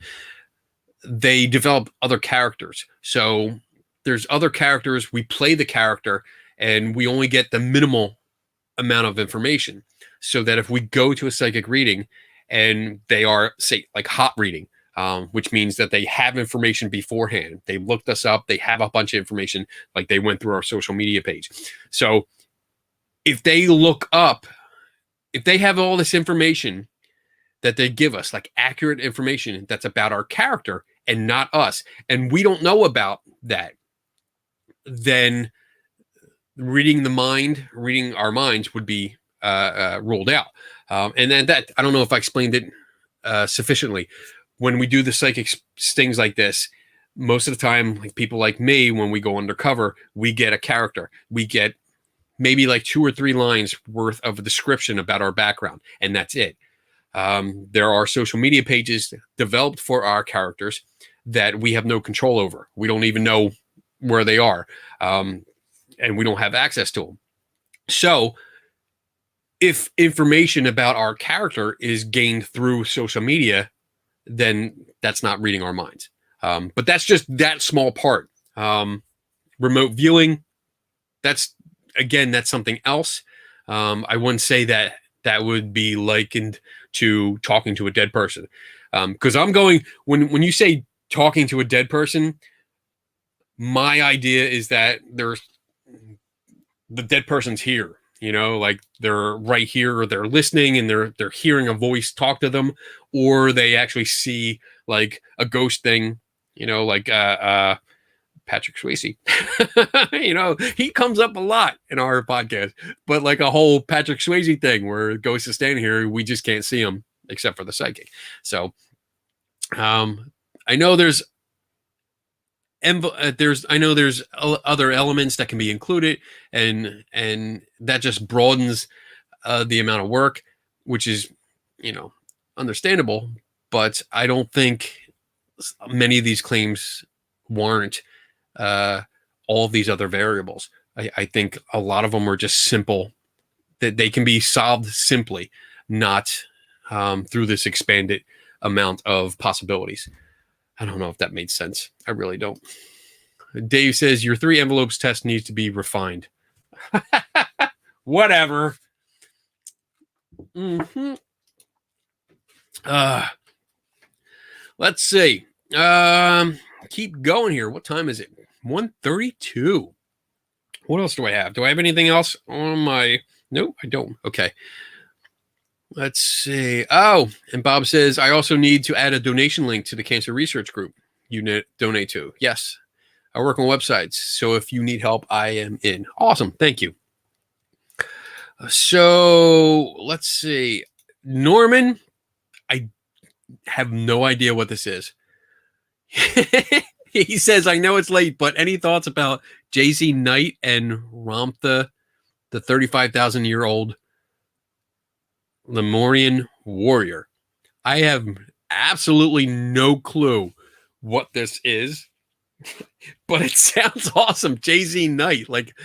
They develop other characters. So there's other characters. We play the character and we only get the minimal amount of information. So that if we go to a psychic reading and they are, say, like hot reading, which means that they have information beforehand. They looked us up. They have a bunch of information, like they went through our social media page. So if they look up, if they have all this information that they give us, like accurate information that's about our character and not us, and we don't know about that, then reading our minds would be ruled out. And then that, I don't know if I explained it sufficiently. When we do the psychic stings like this, most of the time, like people like me, when we go undercover, we get a character. We get maybe like 2 or 3 lines worth of a description about our background, and that's it. There are social media pages developed for our characters that we have no control over. We don't even know where they are, and we don't have access to them. So if information about our character is gained through social media, then that's not reading our minds. But that's just that small part. Remote viewing, that's something else. I wouldn't say that would be likened to talking to a dead person. Because I'm going, when you say talking to a dead person, my idea is that the dead person's here, like they're right here, or they're listening and they're hearing a voice talk to them, or they actually see like a ghost thing, like Patrick Swayze. He comes up a lot in our podcast, but like a whole Patrick Swayze thing where a ghost is standing here, we just can't see him except for the psychic. So I know there's other elements that can be included, and that just broadens the amount of work, which is understandable. But I don't think many of these claims warrant all of these other variables. I think a lot of them are just simple, that they can be solved simply, not through this expanded amount of possibilities. I don't know if that made sense. I really don't. Dave says your 3 envelopes test needs to be refined. Whatever. Mm-hmm. Let's see. Keep going here. What time is it? 1:32. What else do I have? Do I have anything else on my... Nope, I don't. Okay. Let's see. Oh, and Bob says, I also need to add a donation link to the cancer research group you donate to. Yes. I work on websites, so if you need help, I am in. Awesome. Thank you. So let's see. Norman, I have no idea what this is. He says, I know it's late, but any thoughts about JZ Knight and Ramtha, the 35,000-year-old Lemurian warrior? I have absolutely no clue what this is, but it sounds awesome. JZ Knight, like,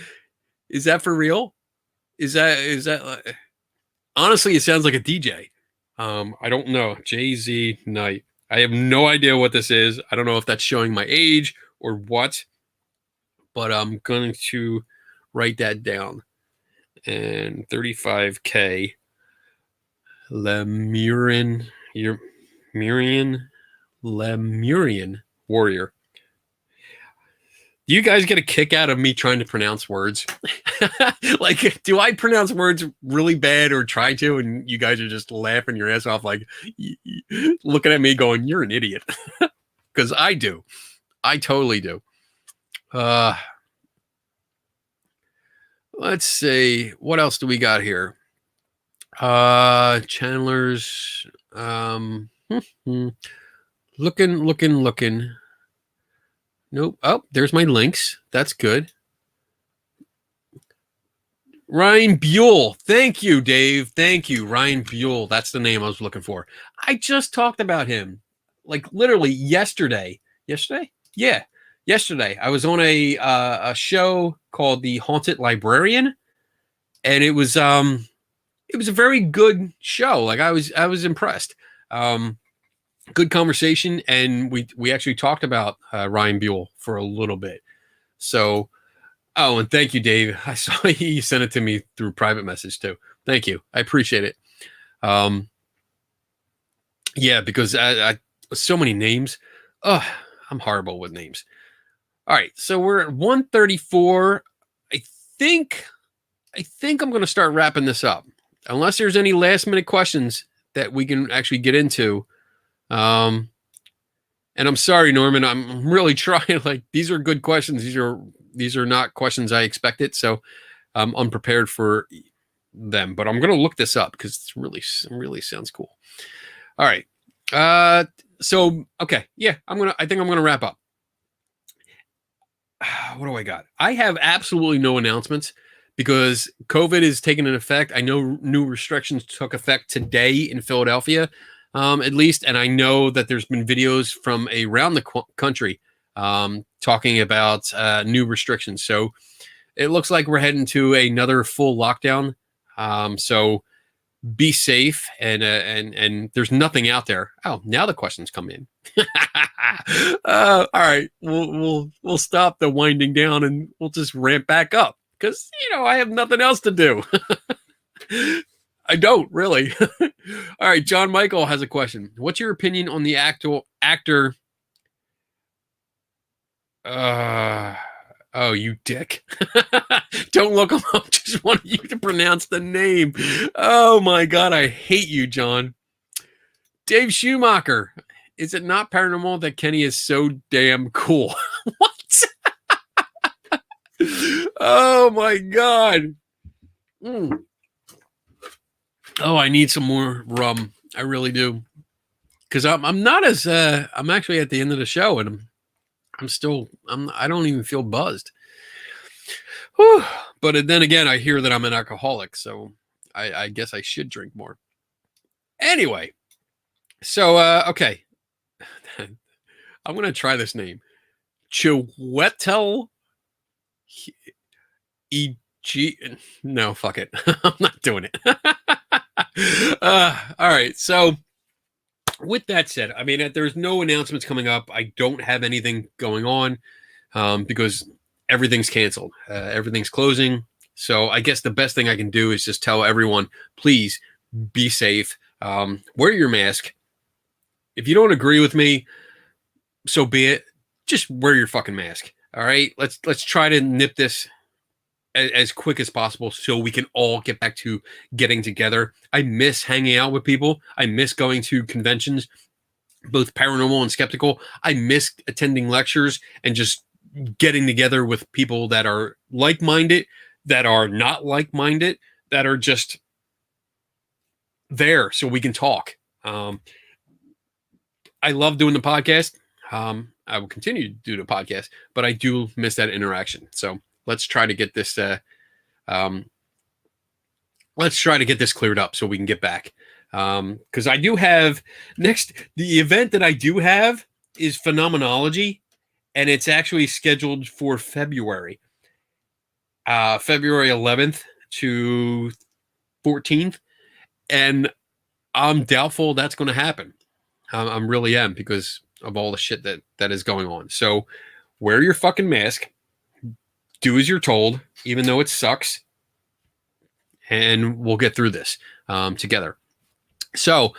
is that for real? Is that honestly, it sounds like a DJ. I don't know. JZ Knight. I have no idea what this is. I don't know if that's showing my age or what, but I'm going to write that down. And 35K Lemurian warrior. Do you guys get a kick out of me trying to pronounce words? Like, do I pronounce words really bad or try to, and you guys are just laughing your ass off, like looking at me going, you're an idiot? Because I do. I totally do. Let's see. What else do we got here? Chandler's looking. Nope. Oh, there's my links. That's good. Ryan Buell. Thank you, Dave. Thank you. Ryan Buell. That's the name I was looking for. I just talked about him like literally yesterday. Yesterday? Yeah. Yesterday. I was on a show called The Haunted Librarian, and it was a very good show. Like I was impressed. Good conversation, and we actually talked about Ryan Buell for a little bit. So, and thank you, Dave. I saw you sent it to me through private message too. Thank you. I appreciate it. Yeah, because I so many names. Oh, I'm horrible with names. All right, so we're at 1:34. I think I'm going to start wrapping this up, unless there's any last minute questions that we can actually get into. And I'm sorry, Norman, I'm really trying. Like, these are good questions. These are These are not questions I expected, so I'm unprepared for them. But I'm going to look this up because it's really sounds cool. All right. So okay, yeah, I think I'm gonna wrap up. What do I got? I have absolutely no announcements because COVID is taking an effect. I know new restrictions took effect today in Philadelphia, at least, and I know that there's been videos from around the country talking about new restrictions. So it looks like we're heading to another full lockdown. So be safe, and there's nothing out there. Oh, now the questions come in. All right, we'll stop the winding down and we'll just ramp back up because I have nothing else to do. I don't really. All right, John Michael has a question. What's your opinion on the actor? Oh, you dick. Don't look him up. Just want you to pronounce the name. Oh my God, I hate you, John. Dave Schumacher. Is it not paranormal that Kenny is so damn cool? What? Oh my God. Oh, I need some more rum. I really do. Because I'm not as I'm actually at the end of the show and I don't even feel buzzed. Whew. But then again, I hear that I'm an alcoholic, so I guess I should drink more. Anyway, so okay. I'm going to try this name. Chiwetel E.G. No, fuck it. I'm not doing it. All right. So with that said, I mean, there's no announcements coming up. I don't have anything going on because everything's canceled. Everything's closing. So I guess the best thing I can do is just tell everyone, please be safe. Wear your mask. If you don't agree with me, so be it. Just wear your fucking mask. All right. Let's try to nip this as quick as possible so we can all get back to getting together. I miss hanging out with people. I miss going to conventions, both paranormal and skeptical. I miss attending lectures and just getting together with people that are like-minded, that are not like-minded, that are just there so we can talk. I love doing the podcast. I will continue to do the podcast, but I do miss that interaction. So let's try to get this. Let's try to get this cleared up so we can get back. Because I do have the event that I do have is Phenomenology, and it's actually scheduled for February 11th to 14th, and I'm doubtful that's going to happen. I'm really am because of all the shit that is going on. So wear your fucking mask, do as you're told, even though it sucks, and we'll get through this together. So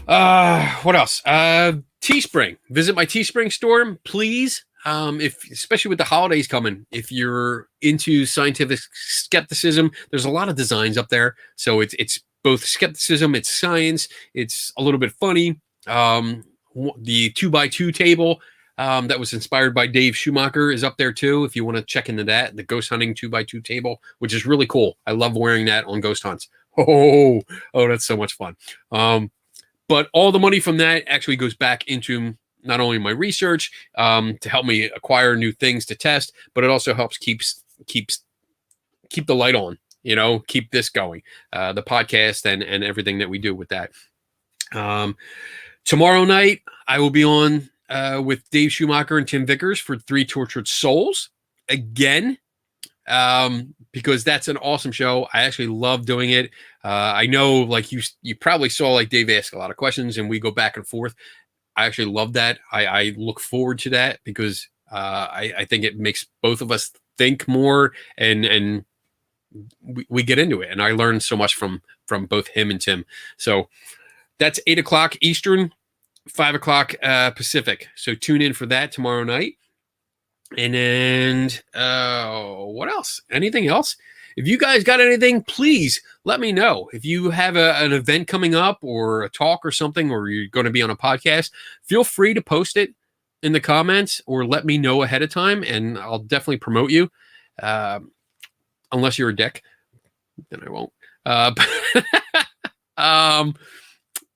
what else? Teespring. Visit my Teespring store, please. Especially with the holidays coming, if you're into scientific skepticism, there's a lot of designs up there. So it's both skepticism, it's science, it's a little bit funny. The 2x2 table that was inspired by Dave Schumacher is up there too. If you want to check into that, the ghost hunting 2x2 table, which is really cool. I love wearing that on ghost hunts. Oh, that's so much fun. But all the money from that actually goes back into not only my research to help me acquire new things to test, but it also helps keep the light on, keep this going, the podcast and everything that we do with that. Tomorrow night, I will be on with Dave Schumacher and Tim Vickers for 3 Tortured Souls again, because that's an awesome show. I actually love doing it. I know, like you probably saw, like Dave ask a lot of questions and we go back and forth. I actually love that. I look forward to that because I think it makes both of us think more and we get into it. And I learned so much from both him and Tim. So that's 8 o'clock Eastern, 5 o'clock Pacific. So tune in for that tomorrow night. And then what else? Anything else? If you guys got anything, please let me know. If you have an event coming up or a talk or something, or you're going to be on a podcast, feel free to post it. in the comments or let me know ahead of time, and I'll definitely promote you. Unless you're a dick, then I won't.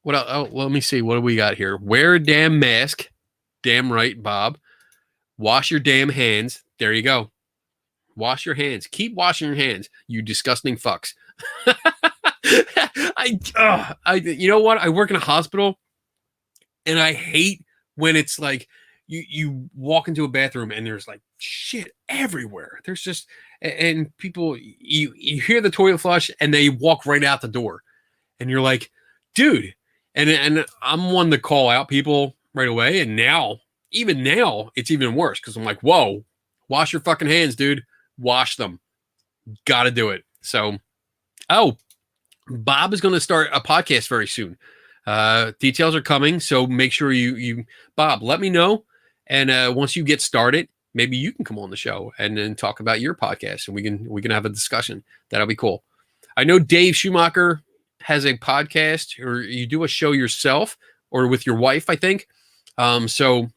What else? Oh, let me see. What do we got here? Wear a damn mask. Damn right, Bob. Wash your damn hands. There you go. Wash your hands. Keep washing your hands, you disgusting fucks. You know what? I work in a hospital, and I hate when it's like you walk into a bathroom and there's like shit everywhere. There's just, and people, you hear the toilet flush and they walk right out the door, and you're like, dude. And I'm one to call out people right away. And now, even now, it's even worse because I'm like, whoa, wash your fucking hands, dude. Wash them. Got to do it. So, Bob is going to start a podcast very soon. Details are coming, so make sure you Bob, let me know. And once you get started, maybe you can come on the show and then talk about your podcast, and we can have a discussion. That'll be cool. I know Dave Schumacher has a podcast, or you do a show yourself or with your wife, I think. So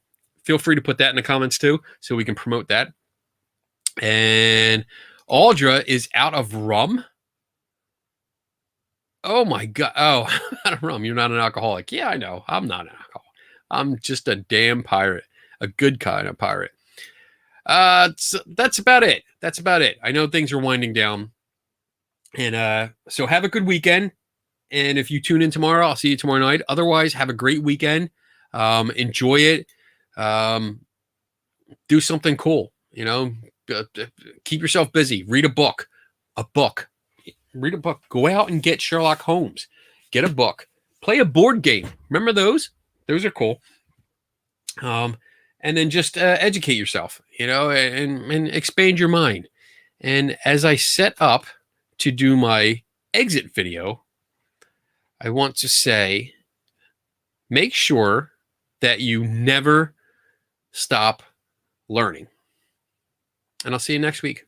feel free to put that in the comments too, so we can promote that. And Audra is out of rum. Oh my God. Oh, out of rum. You're not an alcoholic. Yeah, I know. I'm not an alcoholic. I'm just a damn pirate, a good kind of pirate. So that's about it. That's about it. I know things are winding down. And so have a good weekend. And if you tune in tomorrow, I'll see you tomorrow night. Otherwise, have a great weekend. Enjoy it. Do something cool. You know, keep yourself busy. Read a book. Read a book. Go out and get Sherlock Holmes. Get a book. Play a board game. Remember those? Those are cool. And then just educate yourself, you know, and expand your mind. And as I set up to do my exit video, I want to say, make sure that you never stop learning. And I'll see you next week.